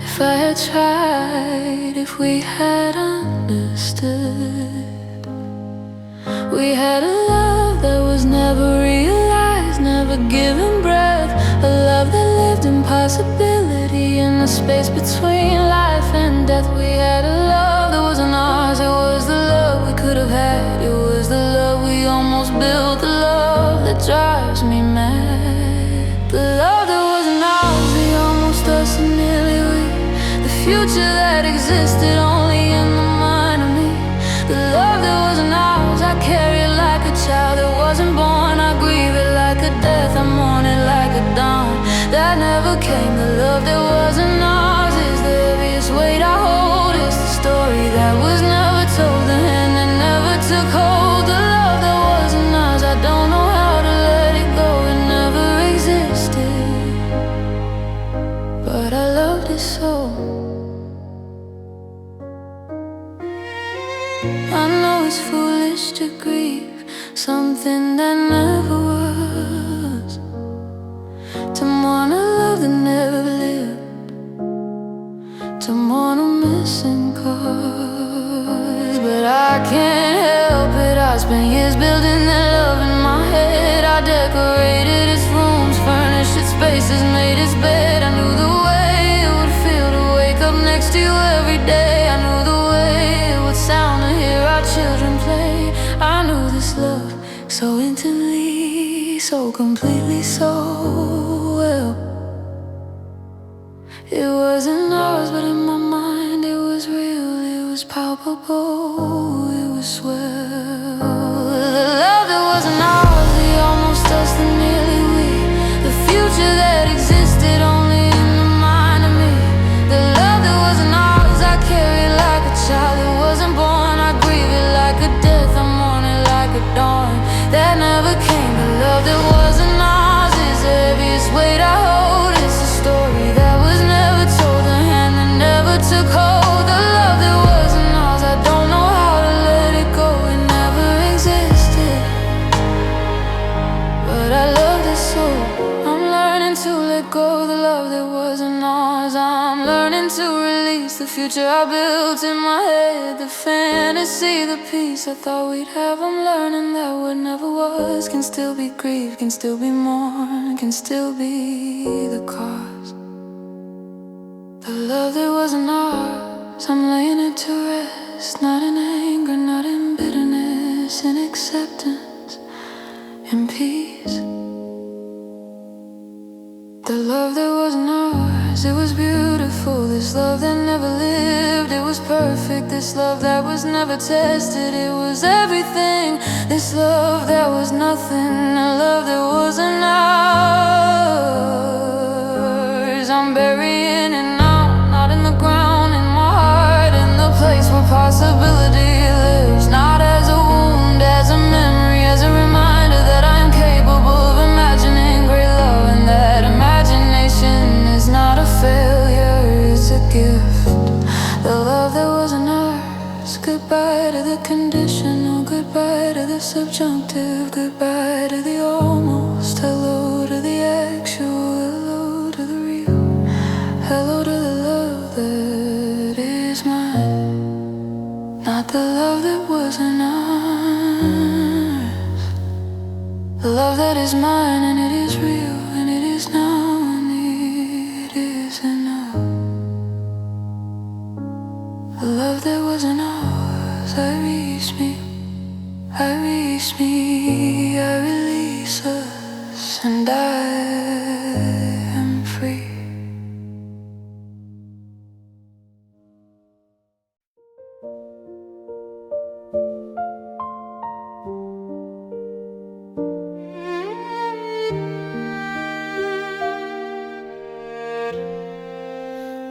if I had tried, if we had understood. We had a love that was never realized, never given breath. A love that lived in possibility, in the space between life and death. We had a love that wasn't ours. It was the love we could have had. It was the love we almost built. The love that drives me mad. The love that wasn't ours, the almost us and nearly we. The future that existed only in the mind of me. The love that wasn't ours, I carry it like a child that wasn't born. I grieve it like a death, I mourn it like a dawn that never came. The love that wasn't ours is the heaviest weight I hold. It's the story that was never told, the hand that never took hold. The love that wasn't ours, I don't know how to let it go. It never existed, but I loved it so. I know it's foolish to grieve something that never was, to mourn a love that never lived, to mourn a missing cause. But I can't help it, I spent years building that love in my head. I decorated its rooms, furnished its spaces, made its bed. I knew the way it would feel to wake up next to you every day. I knew the way it would sound to hear our children play. I knew this love so intimately, so completely, so well. It wasn't ours, but in my mind it was real, it was palpable, it was swell. The love that wasn't ours, the almost us, the nearly we. The future that existed only in the mind of me. The love that wasn't ours, I carry it like a child that wasn't born. I grieve it like a death, I mourn it like a dawn that never came. The love that wasn't ours is the heaviest weight I hold. It's a story that was never told, the hand that never took hold. The love that wasn't ours, I don't know how to let it go. It never existed, but I loved it so. I'm learning to let go of the love that wasn't ours. I'm learning to release the future I built in my head. The fantasy, the peace I thought we'd have. I'm learning that what never was can still be grieved, can still be mourned, can still be the cause. The love that wasn't ours, I'm laying it to rest. Not in anger, not in bitterness, in acceptance, in peace. The love that wasn't ours, it was beautiful. This love that never lived, it was perfect. This love that was never tested, it was everything. This love that was nothing, a love that wasn't ours. I'm burying it now, not in the ground, in my heart, in the place where possibility lives. Not as a wound, as a memory, as a reminder that I am capable of imagining great love, and that imagination is not a failure, it's a gift. The love that wasn't ours. Goodbye to the conditional, goodbye to the subjunctive, goodbye to the almost. Hello to the actual, hello to the real. Hello to the love that is mine, not the love that wasn't ours. The love that is mine, and it is real, and it is now, and the The love that wasn't ours, I release me, I release me, I release us, and I am free.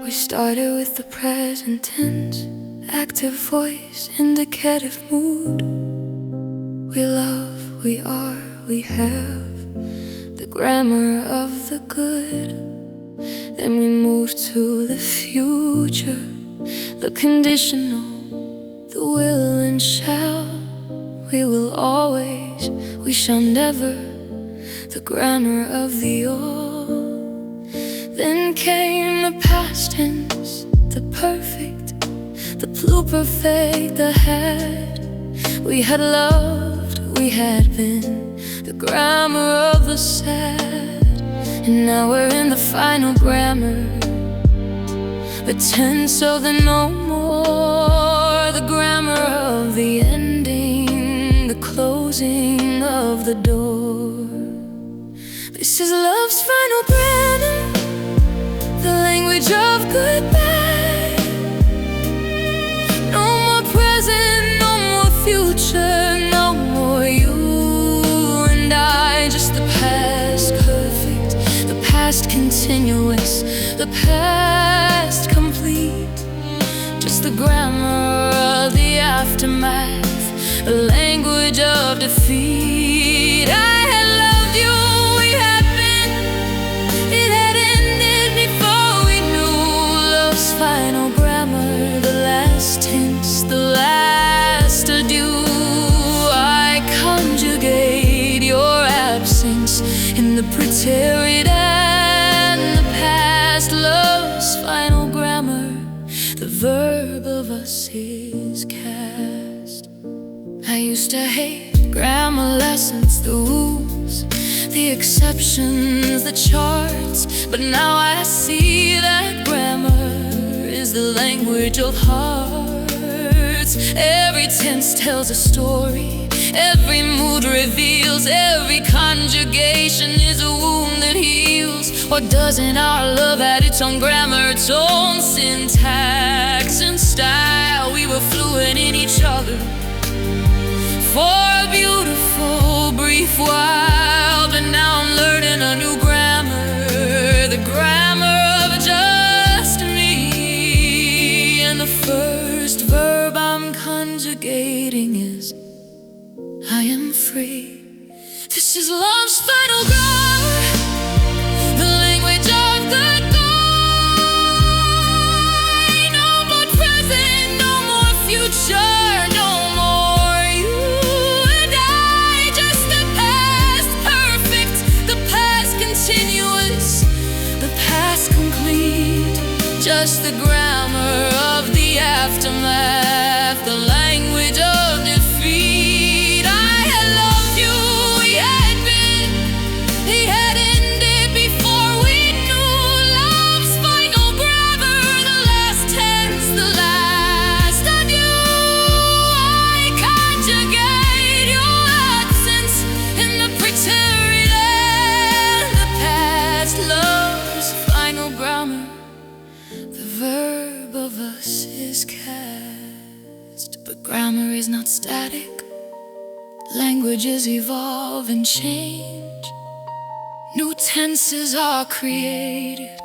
We started with the present tense, active voice, indicative mood. We love, we are, we have the grammar of the good. Then we move to the future, the conditional, the will and shall. We will always, we shall never, the grammar of the all. Then came the past tense, the perfect, the pluperfect, the had. We had loved, we had been, the grammar of the sad. And now we're in the final grammar, the tense of the no more, the grammar of the ending, the closing of the door. This is love's final grammar, the language of goodbye. No more present, no more future, no more you and I. Just the past perfect, the past continuous, the past complete. Just the grammar of the aftermath, the language of defeat. I had loved you, we had been, it had ended before we knew love's final grammar, the last tense, the last adieu. I conjugate your absence in the preterite and the past. Love's final grammar, the verb of us is cast. I used to hate grammar lessons, the rules, the exceptions, the charts. But now I see that grammar is the language of hearts. Every tense tells a story, every mood reveals, every conjugation is a wound that heals. What doesn't our love had its own grammar, its own syntax and style? We were fluent in each other for a beautiful brief while, but now I'm learning a new grammar, the grammar of just me. And the first verb I'm conjugating is I am free. This is love's final grammar, the language of the goodbye. No more present, no more future, no more you and I. Just the past perfect, the past continuous, the past complete. Just the grammar of the aftermath, the language of defeat. I had loved you, we had been, he had ended before we knew love's final grammar, the last tense, the last adieu. I conjugate your absence in the preterite and the past. Love's final grammar, the verb of us is cast. But grammar is not static, languages evolve and change. New tenses are created,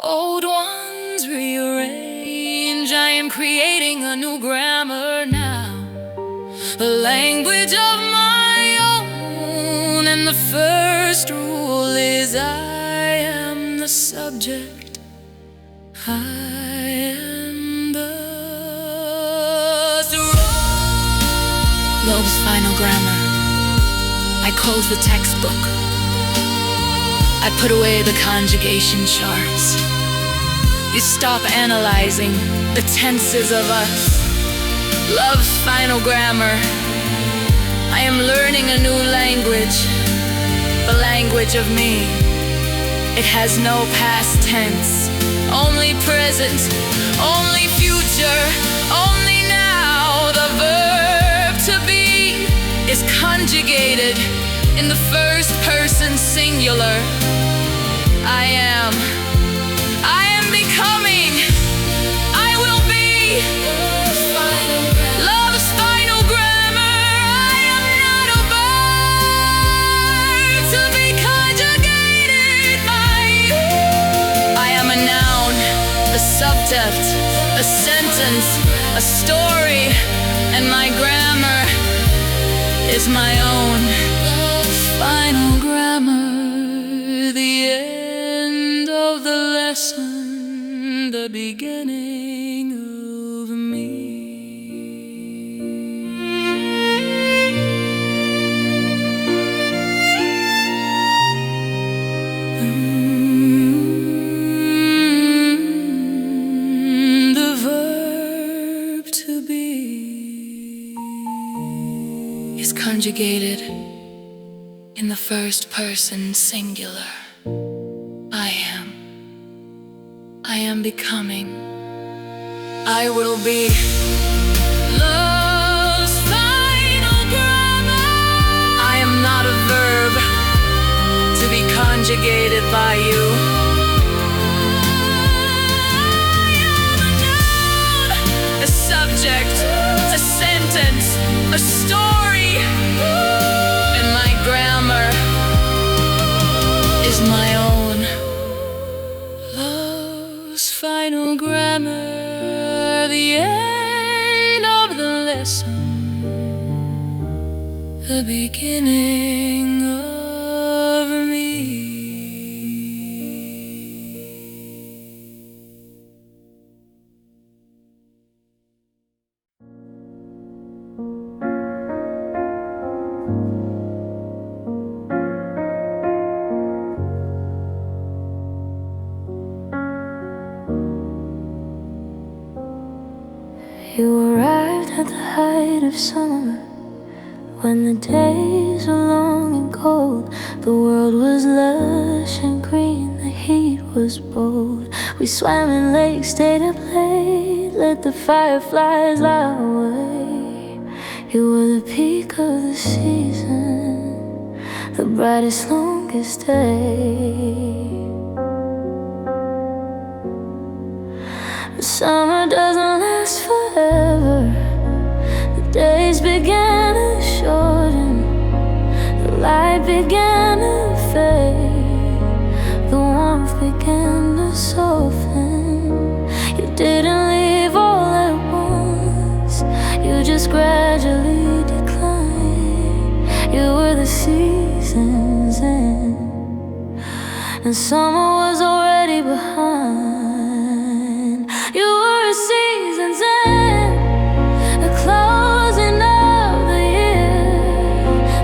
old ones rearrange. I am creating a new grammar now, a language of my own. And the first rule is I am the subject, I am the throne. Love's final grammar. I close the textbook, I put away the conjugation charts. You stop analyzing the tenses of us. Love's final grammar. I am learning a new language, the language of me. It has no past tense, only present, only future. future. Only now the verb to be is conjugated in the first person singular. I am becoming, I will be. Love's final grammar. I am not a verb to be conjugated by you. I am a noun, a subject, a sentence, a story, and my grammar is my own final grammar. The end of the lesson, the beginning of me. The verb to be is conjugated in the first person singular. I am becoming, I will be. Love's final grammar. I am not a verb to be conjugated by you. I am a noun, a subject, a sentence, a story, and my grammar is my own. Love's final grammar, the end of the lesson, the beginning of me. You arrived at the height of summer, when the days were long and cold. The world was lush and green, the heat was bold. We swam in lakes, stayed up late, let the fireflies lie away. You were the peak of the season, the brightest, longest day. But summer doesn't last forever. The days began to shorten, the light began to fade, the warmth began to soften. You didn't leave all at once, you just gradually declined. You were the seasons in, and summer was already behind. You were a season's end, the closing of the year.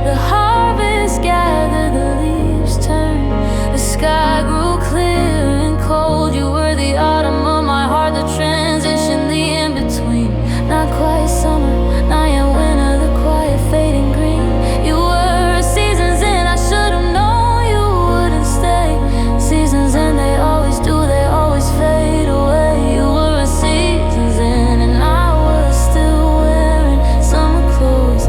The harvest gathered, the leaves turned, the sky grew clear and cold. You were the autumn of my heart, the transition, the in-between. Not quite summer, not yet winter, the quiet fading green. You were a season's end, I should've known you wouldn't stay. Seasons end, they always do, they always fade away. You were a season's end, and I was still wearing summer clothes,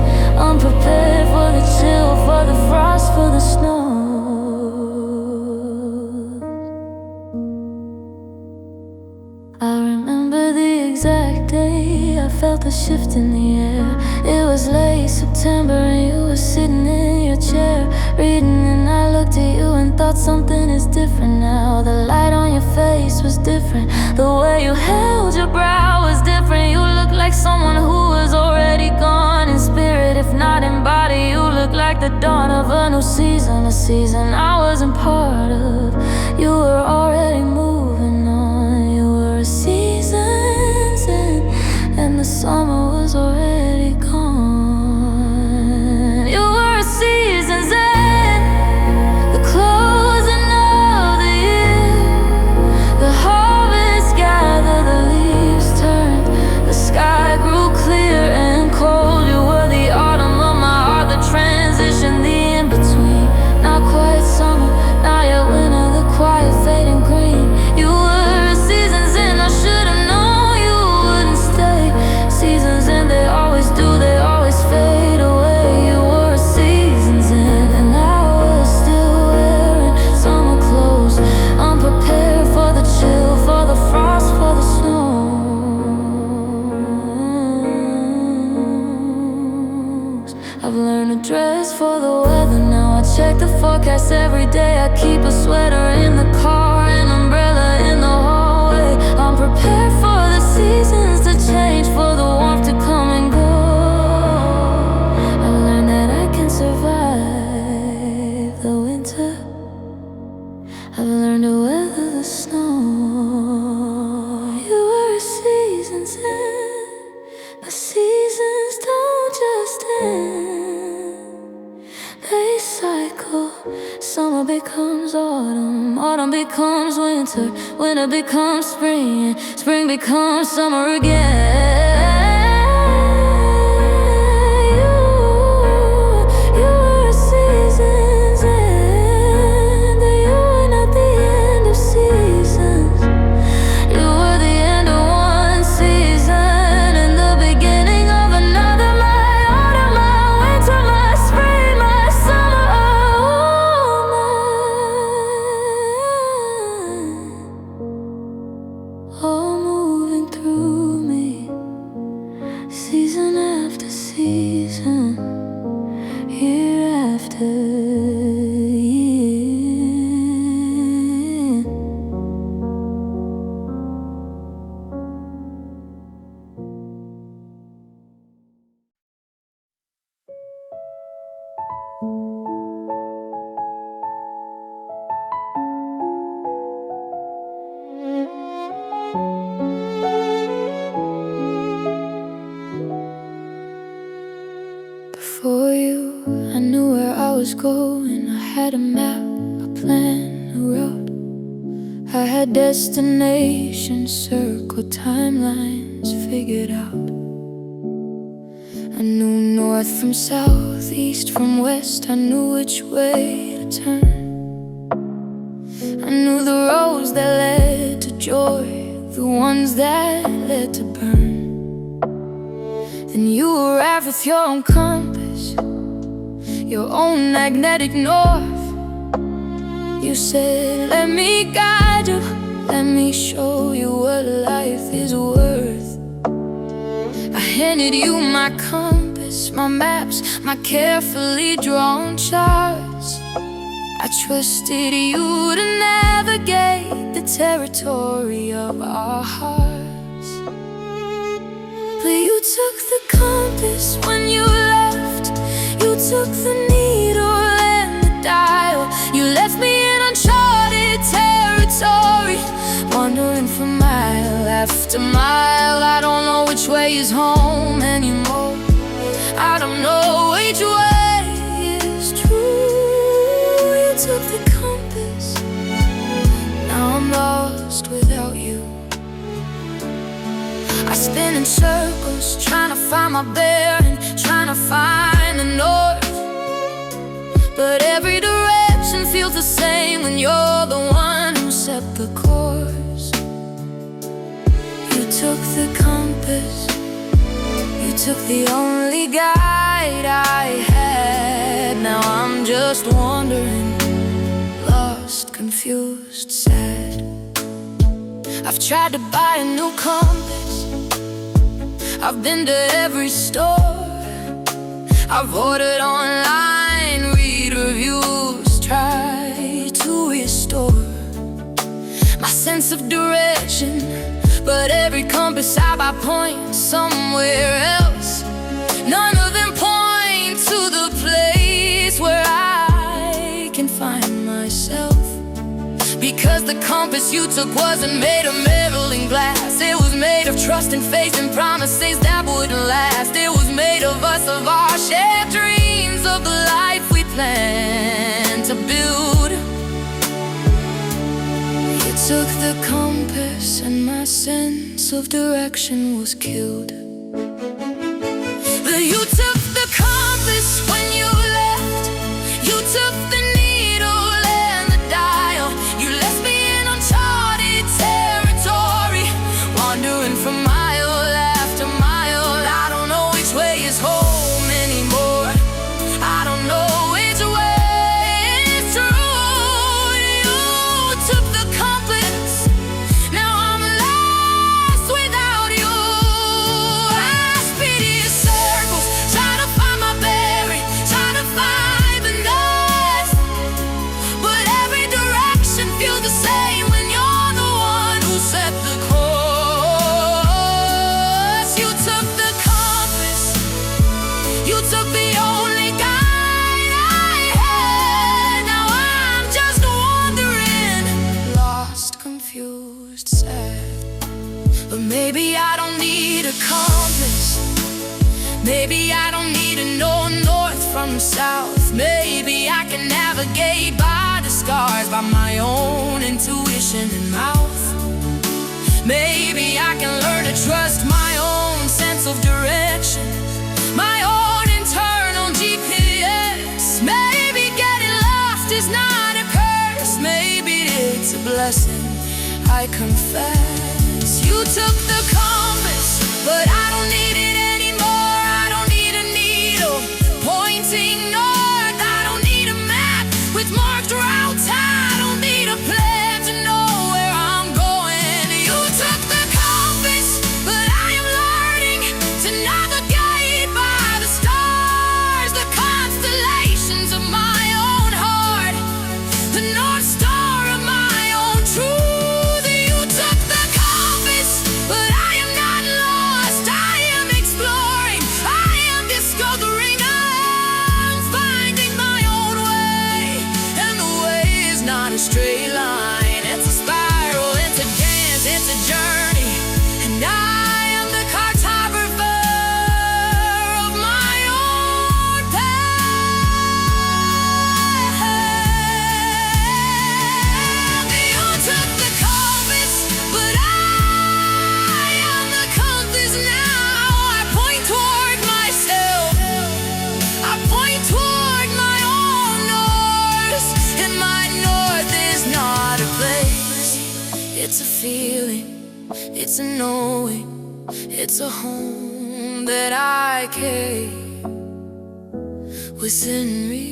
unprepared for the chill, for the frost, for the snow. I remember the exact day I felt the shift in the air. It was late September and you were sitting in your chair reading, and I looked at you and thought something is different now. The light on your face was different, the way you held your brow was different. You looked like someone who was already gone in spirit, if not in body. You looked like the dawn of a new season, a season I wasn't part of. You were already moving on. You were a season's end, and the summer was already gone. You were a season's end, the closing of the year. The harvest gathered, the leaves turned, the sky grew clear and cold. You were the autumn of my heart, the transition, the in-between. Not quite summer, not yet winter, the quiet fading green. for the weather now. I check the forecast every day. I keep a sweater in the car, an umbrella in the hallway. I'm prepared for the seasons to change, for the warmth to come and go. I learned that I can survive the winter. I've learned to weather the snow. You were a season's end. The seasons don't just end, they cycle. Summer becomes autumn, autumn becomes winter, winter becomes spring, spring becomes summer again. You were a season's end. You were not the end of seasons. You were the end of one season and the beginning of another. My autumn, my winter, my spring, my summer, all moving through me, season after season, year after year. Before you, I knew where I was going. I had a map, a plan, a route. I had destinations, circled timelines figured out. I knew north from south, east from west. I knew which way to turn. I knew the roads that led to joy, the ones that led to burn. Then you arrived with your own compass, your own magnetic north. You said, let me guide you, let me show you what life is worth. I handed you my compass, my maps, my carefully drawn charts. I trusted you to navigate the territory of our hearts. But you took the compass when you left. You took the needle and the dial. You left me in uncharted territory, wandering for mile after mile. I don't know which way is home anymore. I don't know which way is true. You took the compass, now I'm lost without you. I spin in circles, trying to find my bearing, trying to find the north. But every direction feels the same when you're the one who set the course. You took the compass, you took the only guide I had. Now I'm just wandering, lost, confused, sad. I've tried to buy a new compass, I've been to every store, I've ordered online, read reviews, try to restore my sense of direction. But every compass I buy points somewhere else. None of them point to the place where I can find myself. Because the compass you took wasn't made of metal and glass. It was made of trust and faith and promises that wouldn't last. It was made of us, of our shared dreams, of the life we planned to build. You took the compass and my sense of direction was killed. But you took the compass when you left. You took the needle and the dial. You left me in uncharted territory, wandering from mile after mile. I don't know which way is home anymore. I don't know which way is true. You took the compass, now I'm lost without you. I spin in circles, Maybe I don't need a compass. Maybe I don't need to know north from south. Maybe I can navigate by the scars, by my own intuition and mouth. Maybe I can learn to trust my own sense of direction, my own internal GPS. Maybe getting lost is not a curse. Maybe it's a blessing, I confess. You took the compass, but I don't need it anymore. I don't need a needle pointing north. I don't need a map with marked routes. I don't need a plan to know where I'm going. You took the compass, but I am learning to navigate by the stars, the constellations of my own heart, the North Star of my own truth. You took the compass, but I am not lost. I am exploring, I am discovering, I am finding my own way. And the way is not a straight line, it's a spiral, it's a dance, it's a journey. And I am the cartographer of my own path. You took the compass, but I am the compass now. I point toward myself, I point toward my own north. And my north is not a place, it's a feeling, it's a knowing, it's a home that I carry within me.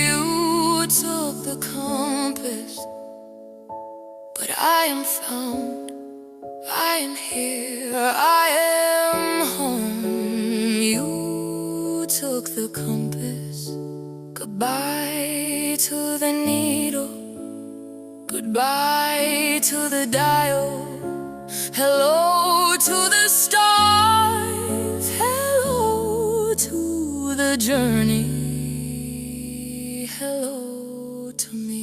You took the compass, but I am found, I am here, I am home. You took the compass. Goodbye to the needle, goodbye to the dial. Hello to the stars, hello to the journey, hello to me.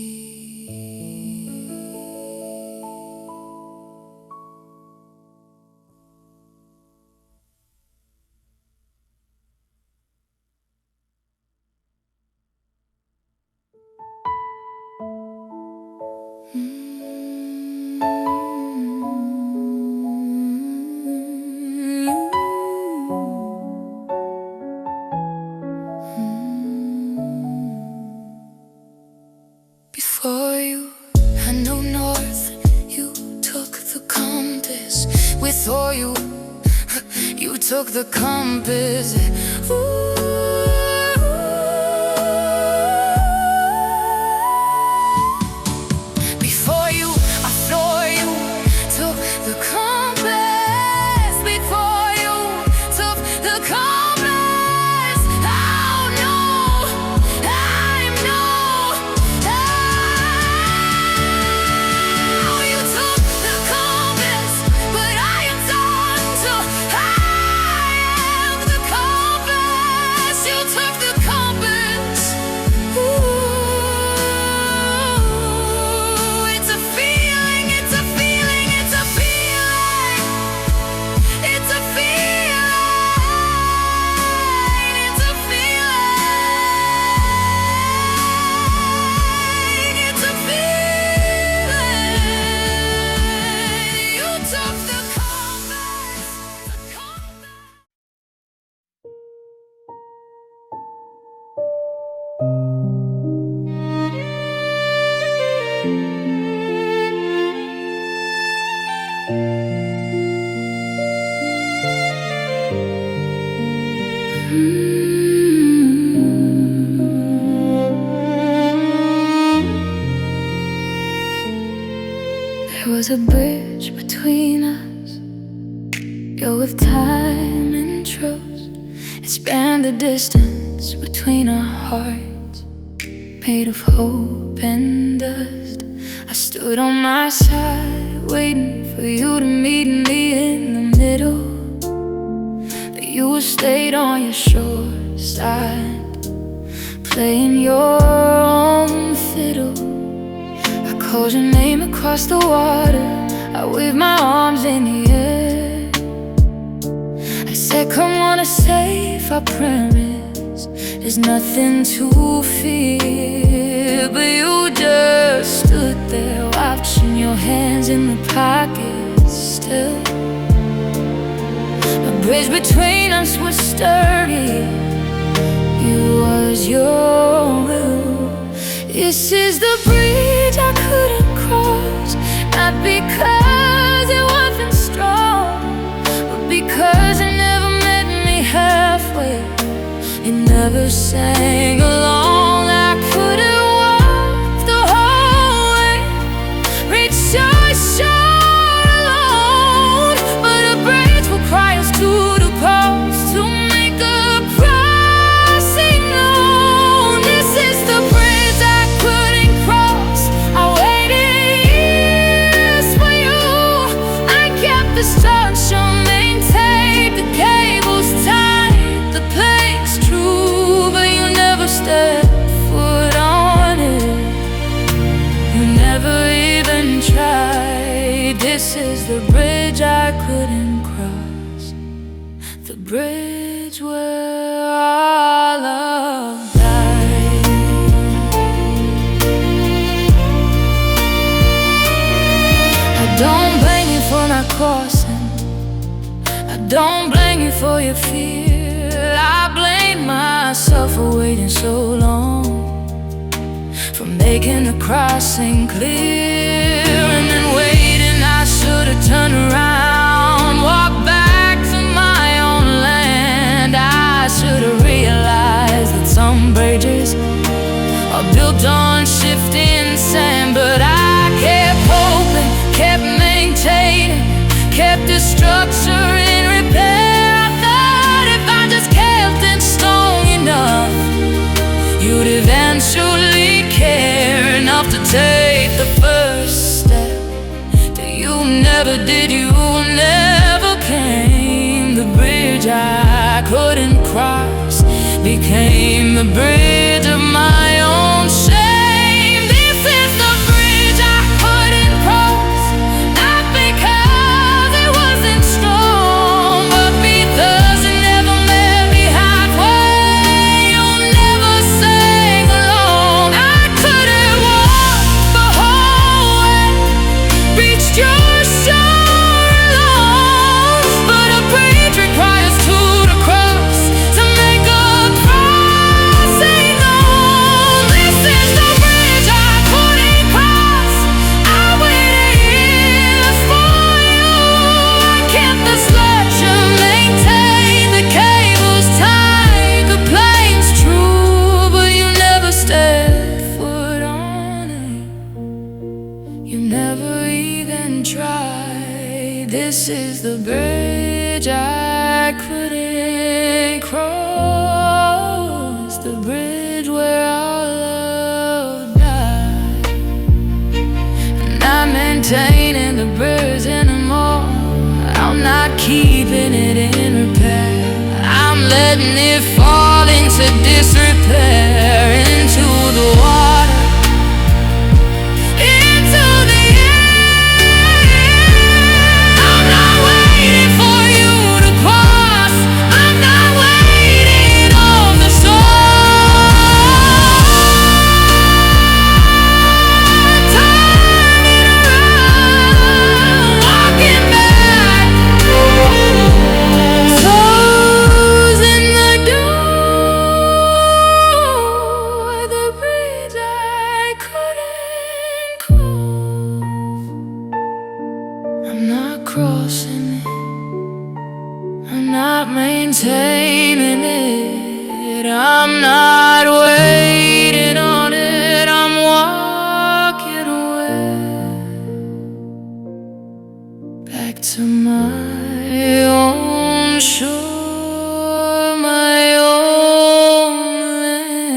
Before you, I know north. You took the compass. Before you, you took the compass. Before you, I floor you. Took the compass. Before you, took the compass. Oh no, I know. You took the compass, but I am done. So I am the compass. You took the compass. Ooh, it's a feeling, it's a feeling, it's a feeling. It's a feeling, it's a feeling, it's a feeling. You took the compass, the compass. There was a bridge between us, built with time and trust. It spanned the distance between our hearts, made of hope and dust. I stood on my side, waiting for you to meet me in the middle. But you stayed on your shore side, playing your own fiddle. I called your name across the water, I I wave my arms in the air. I said, come on, it's safe, I promise. There's nothing to fear. But you just stood there, watching, your hands in the pockets still. The bridge between us was sturdy. It was your will. This is the bridge I couldn't cross, not because it wasn't strong, but because it never met me halfway. It never sang along. I couldn't walk the whole way, reach your shore alone, but a bridge will cry us to the coast to make a crossing known. This is the bridge I couldn't cross. I waited years for you. I kept the structure maintained, the cables tight, the planks true, but you never stepped foot on it. You never even tried. This is the bridge I couldn't cross, the bridge where our love died. I don't blame you for not crossing. I don't blame you for your fear. I blame myself for waiting so long, for making the crossing clear. And then waiting, I should have turned around, walked back to my own land. I should have realized that some bridges are built on shifting sand. But I kept hoping, kept maintaining, kept the structure in repair. I thought if I just kept it strong enough, you'd eventually care enough to take the first step. But you never did, you never came. The bridge I couldn't cross became the bridge of my own shame. This is the bridge I couldn't cross, not because it wasn't strong, but because it never met me halfway. You never sang along. I couldn't walk the whole way, reached your shore alone, but a bridge requires two to cross to make a crossing known. This is the bridge I couldn't cross. I waited years for you. I kept the structure maintained, the cables tight, the planks true, but you never stepped foot on it. You never even tried. This is the bridge I couldn't cross, the bridge where our love died. I'm not maintaining the bridge anymore. I'm not keeping it in repair. I'm letting it fall into disrepair, into the water, into the air. I'm not waiting for you to cross. I'm not waiting on the shore. Turning around, walking back, closing the door, the bridge I couldn't cross. I'm not crossing it, I'm not maintaining it, I'm not waiting on it, I'm walking away, back to my own shore, my own land.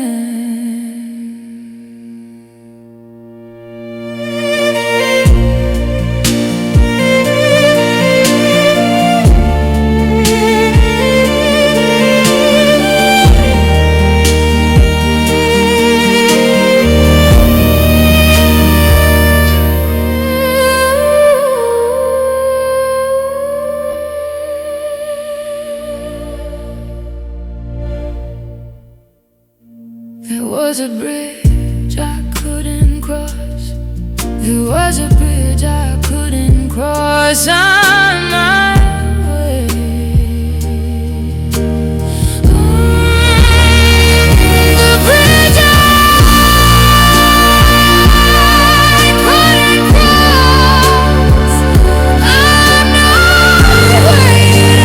was a bridge I couldn't cross. There was a bridge I couldn't cross on my way. The bridge I couldn't cross. I'm not waiting.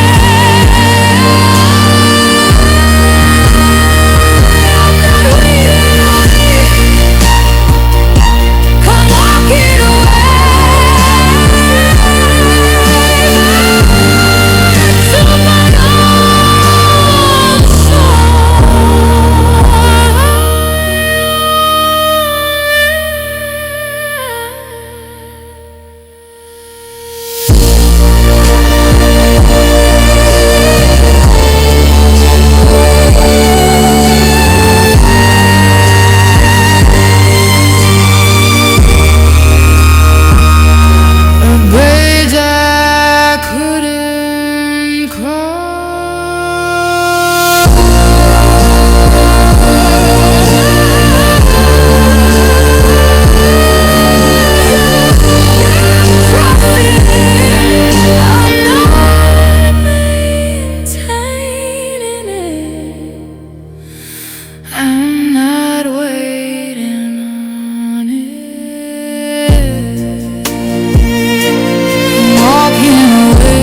I'm not waiting. Come walking away.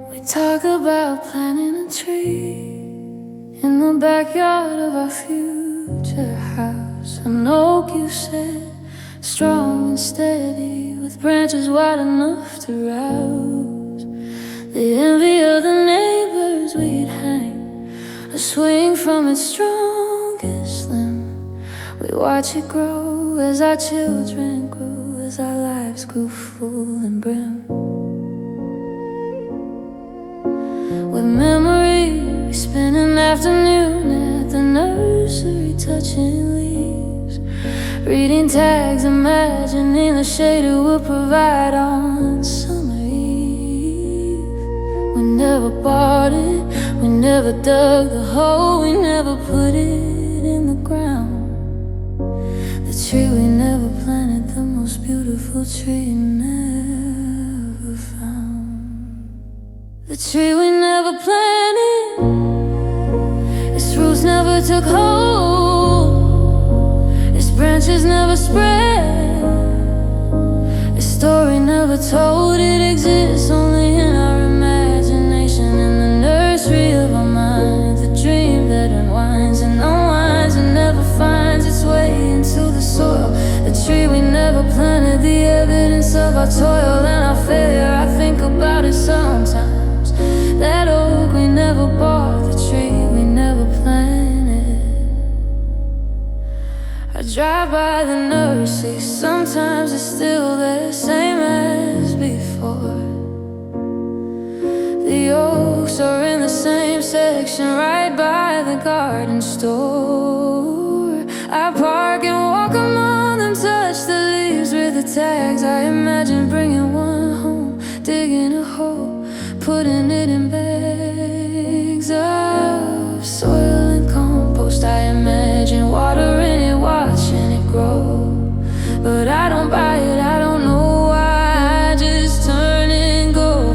We talk about planting a tree in the backyard of our future house. An oak, you said, strong and steady, with branches wide enough to rouse the envy of the neighbors. We'd hang a swing from its strongest limb. We watch it grow as our children grew, as our lives grew full and brim. With memory, we spend an afternoon at the nursery, touching leaves, reading tags, imagining the shade it would provide on summer eve. We never bought it, we never dug the hole, we never put it in the ground. The tree we never planted, the most beautiful tree never found. The tree we never planted, its roots never took hold, its branches never spread, its story never told. It exists only in our imagination, in the nursery of our mind. The dream that unwinds and unwinds and never finds its way into the soil. The tree we never planted, the evidence of our toil and our failure. I think about it sometimes. That oak we never bought, the tree we never planted. I drive by the nursery, sometimes it's still the same as before. The oaks are in the same section, right by the garden store. I park and walk among them, touch the leaves with the tags. I imagine bringing one home, digging a hole, putting it in bags of soil and compost. I imagine watering it, watching it grow. But I don't buy it, I don't know why, I just turn and go.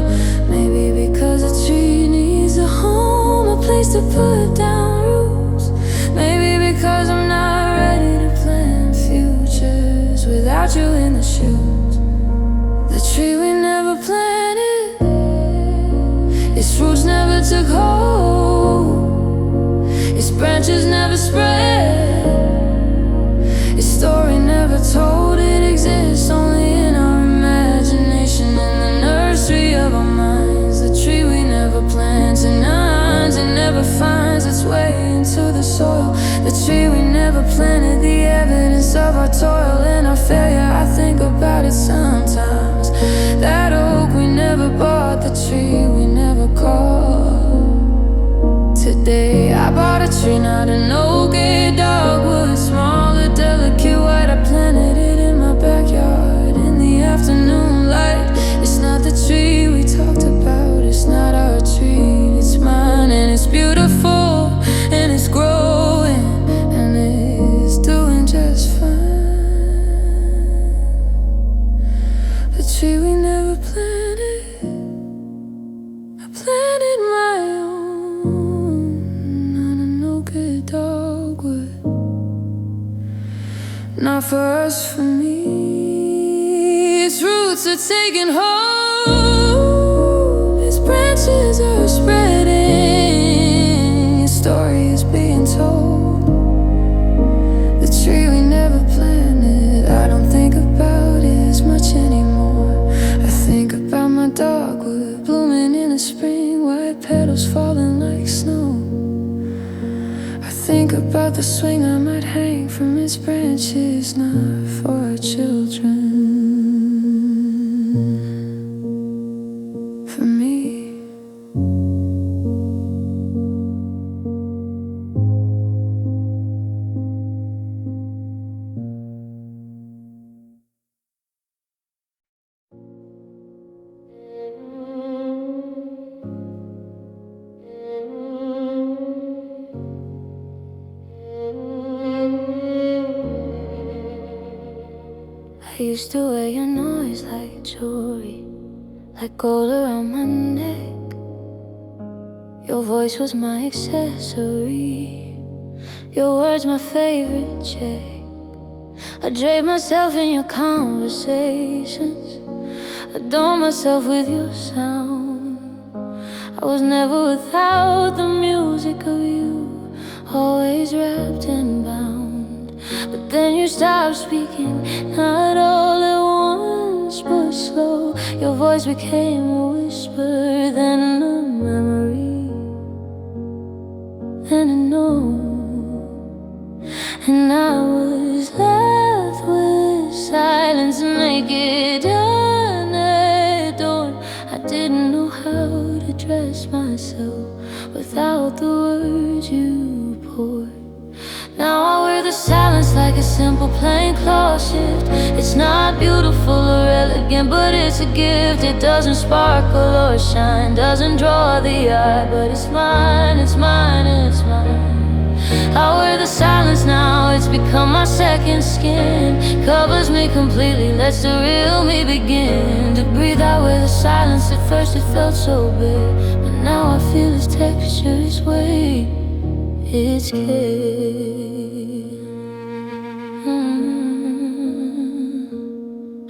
Maybe because a tree needs a home, a place to put down roots. Maybe because I'm not ready to plant futures without you in the shoes. The tree we never planted, its roots never took hold, its branches never spread, its story never told. It exists only in our imagination, in the nursery of our minds. The tree we never planted, and never finds its way into the soil. The tree we never planted, the evidence of our toil and our failure. I think about it sometimes. That oak we never bought, the tree we never caught. Today I bought a tree, not an oak, a dogwood, smaller, delicate white. I planted it in my backyard in the afternoon light. It's not the tree we talked about, it's not our tree, it's mine. And it's beautiful, and it's growing, and it's doing just fine. The tree we never planted, I planted my own, not a no-good dogwood. Not for us, for me. Its roots are taking hold, its branches are spreading, its story is being told. The tree we never planted, I don't think about it as much anymore. I think about my dogwood blooming in the spring, white petals falling like snow. I think about the swing I might hang from its branches, not for our children, for me. I used to wear your noise like jewelry, like gold around my neck. Your voice was my accessory, your words my favorite check. I drape myself in your conversations, adorn myself with your sound. I was never without the music of you, always wrapped and bound. But then you stopped speaking, not all at once, but slow. Your voice became a whisper, then a memory, and a note. And I was left with silence, naked, unadorned. I didn't know how to dress myself without the words you poured. Now I wear the silence like a simple plain cloth shift. It's not beautiful or elegant, but it's a gift. It doesn't sparkle or shine, doesn't draw the eye, but it's mine, it's mine, it's mine. I wear the silence now, it's become my second skin. Covers me completely, lets the real me begin to breathe. I wear the silence, at first it felt so big, but now I feel its texture, its weight, its care.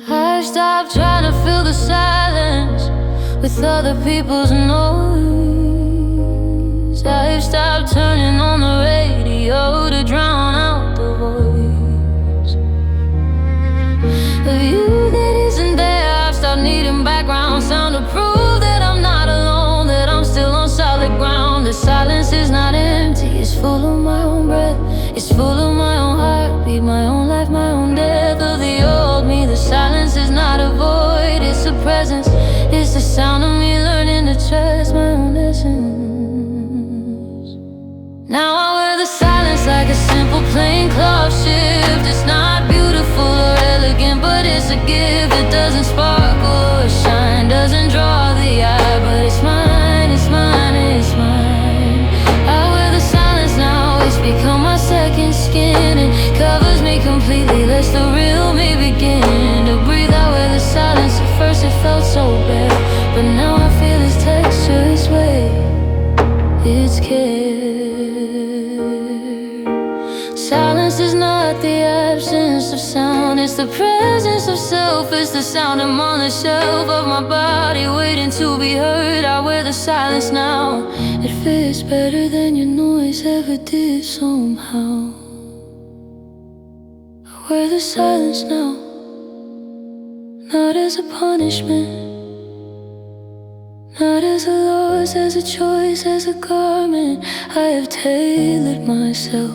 I stopped trying to fill the silence with other people's noise. I've stopped turning on the radio to drown out the voice of you that isn't there. I've stopped needing background sound to prove that I'm not alone, that I'm still on solid ground. The silence is not empty, it's full of my own breath, it's full of my own heartbeat, my own life, my own death. Of the old me, the silence is not a void, it's a presence, it's the sound of me learning to trust my own essence. Now I wear the silence like a simple plain cloth shift. It's not beautiful or elegant, but it's a gift. It doesn't sparkle or shine, doesn't draw the eye, but it's mine, it's mine, it's mine. I wear the silence now, it's become my second skin. It covers me completely, lets the real me begin to breathe. I wear the silence, at first it felt so bad, but now I feel its texture, its weight, its care. Silence is not the absence of sound, it's the presence of self. It's the sound I'm on the shelf of my body, waiting to be heard. I wear the silence now, it fits better than your noise ever did somehow. I wear the silence now, not as a punishment, Not as a loss, as a choice, as a garment I have tailored myself.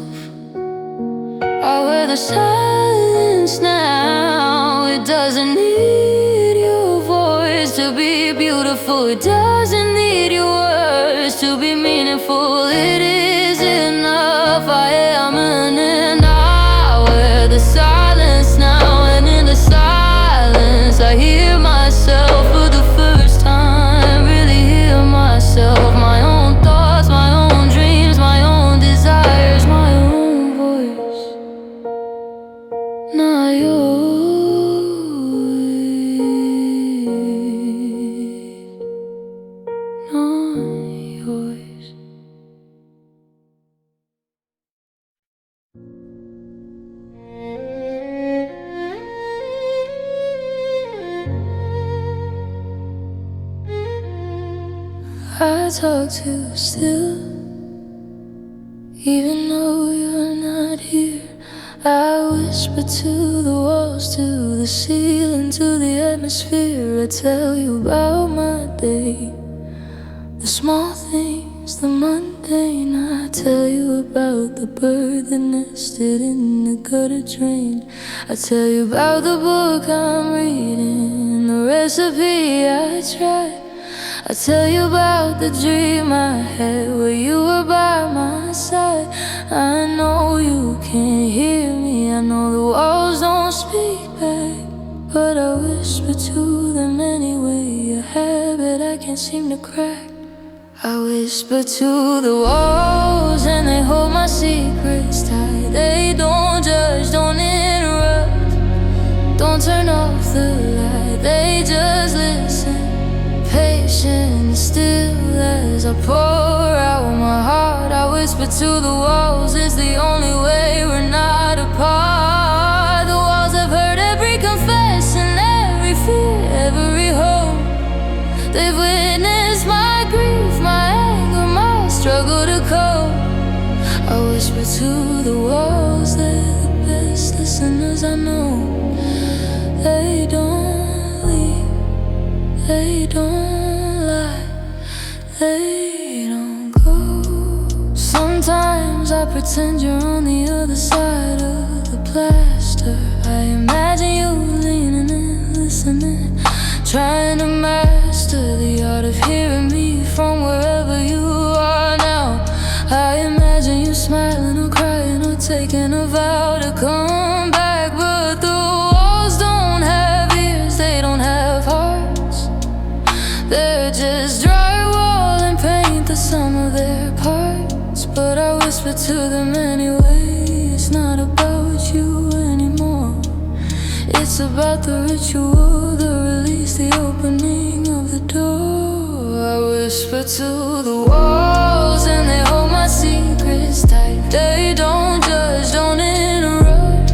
I wear the silence now. It doesn't need your voice to be beautiful. It doesn't need your words to be meaningful. It is enough. I am an end. I wear the silence now, and in the silence I hear myself for the first time. Really hear myself, my own thoughts, my own dreams, my own desires, my own voice. Not yours. I talk to you still, even though you're not here. I whisper to the walls, to the ceiling, to the atmosphere. I tell you about my day, the small things, the mundane. I tell you about the bird that nested in the gutter drain. I tell you about the book I'm reading, the recipe I tried. I tell you about the dream I had where you were by my side. I know you can't hear me, I know the walls don't speak back, but I whisper to them anyway, a habit I can't seem to crack. I whisper to the walls and they hold my secrets tight. They don't judge, don't interrupt, don't turn off the light. They just listen, patient, still as I pour out my heart. I whisper to the walls, it's the only way we're not apart. The walls have heard every confession, every fear, every hope. They've witnessed my grief, my anger, my struggle to cope. I whisper to the walls, they're the best listeners I know. They don't leave, they don't lie, they don't go. Sometimes I pretend you're on the other side of the plaster. I imagine you leaning and listening, trying to master the art of hearing me from wherever you are now. I imagine you smiling or crying or taking a vow to come back, but the walls don't have ears, they don't have hearts. They're just drywall and paint, the sum of their parts. But I whisper to them anyway, it's not about you anymore. It's about the ritual, the release, the opening of the door. I whisper to the walls and they hold my secrets tight. They don't judge, don't interrupt,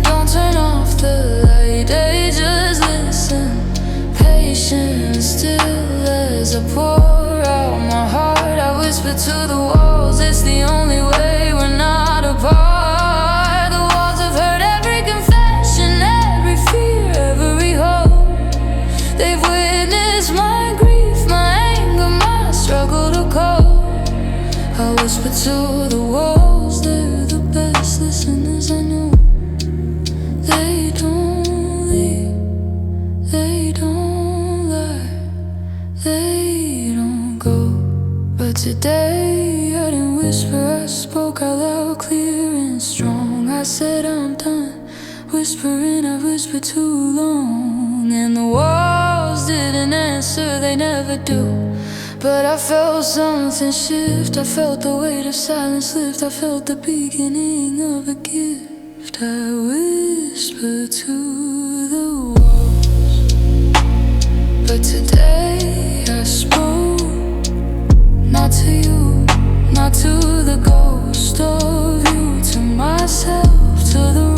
don't turn off the light. They just listen, patient, still as I pour out my heart. I whisper to the walls, it's the only way we're not apart. The walls have heard every confession, every fear, every hope. They've witnessed my grief, my anger, my struggle to cope. I whisper to the walls, they're the best listeners I know. They don't leave, they don't lie, they don't go. But today I didn't whisper, I spoke out loud, clear and strong. I said I'm done whispering, I whispered too long. And the walls didn't answer, they never do. But I felt something shift, I felt the weight of silence lift, I felt the beginning of a gift. I whispered to the walls, but today I spoke, not to you, not to the ghost of you, to myself, to the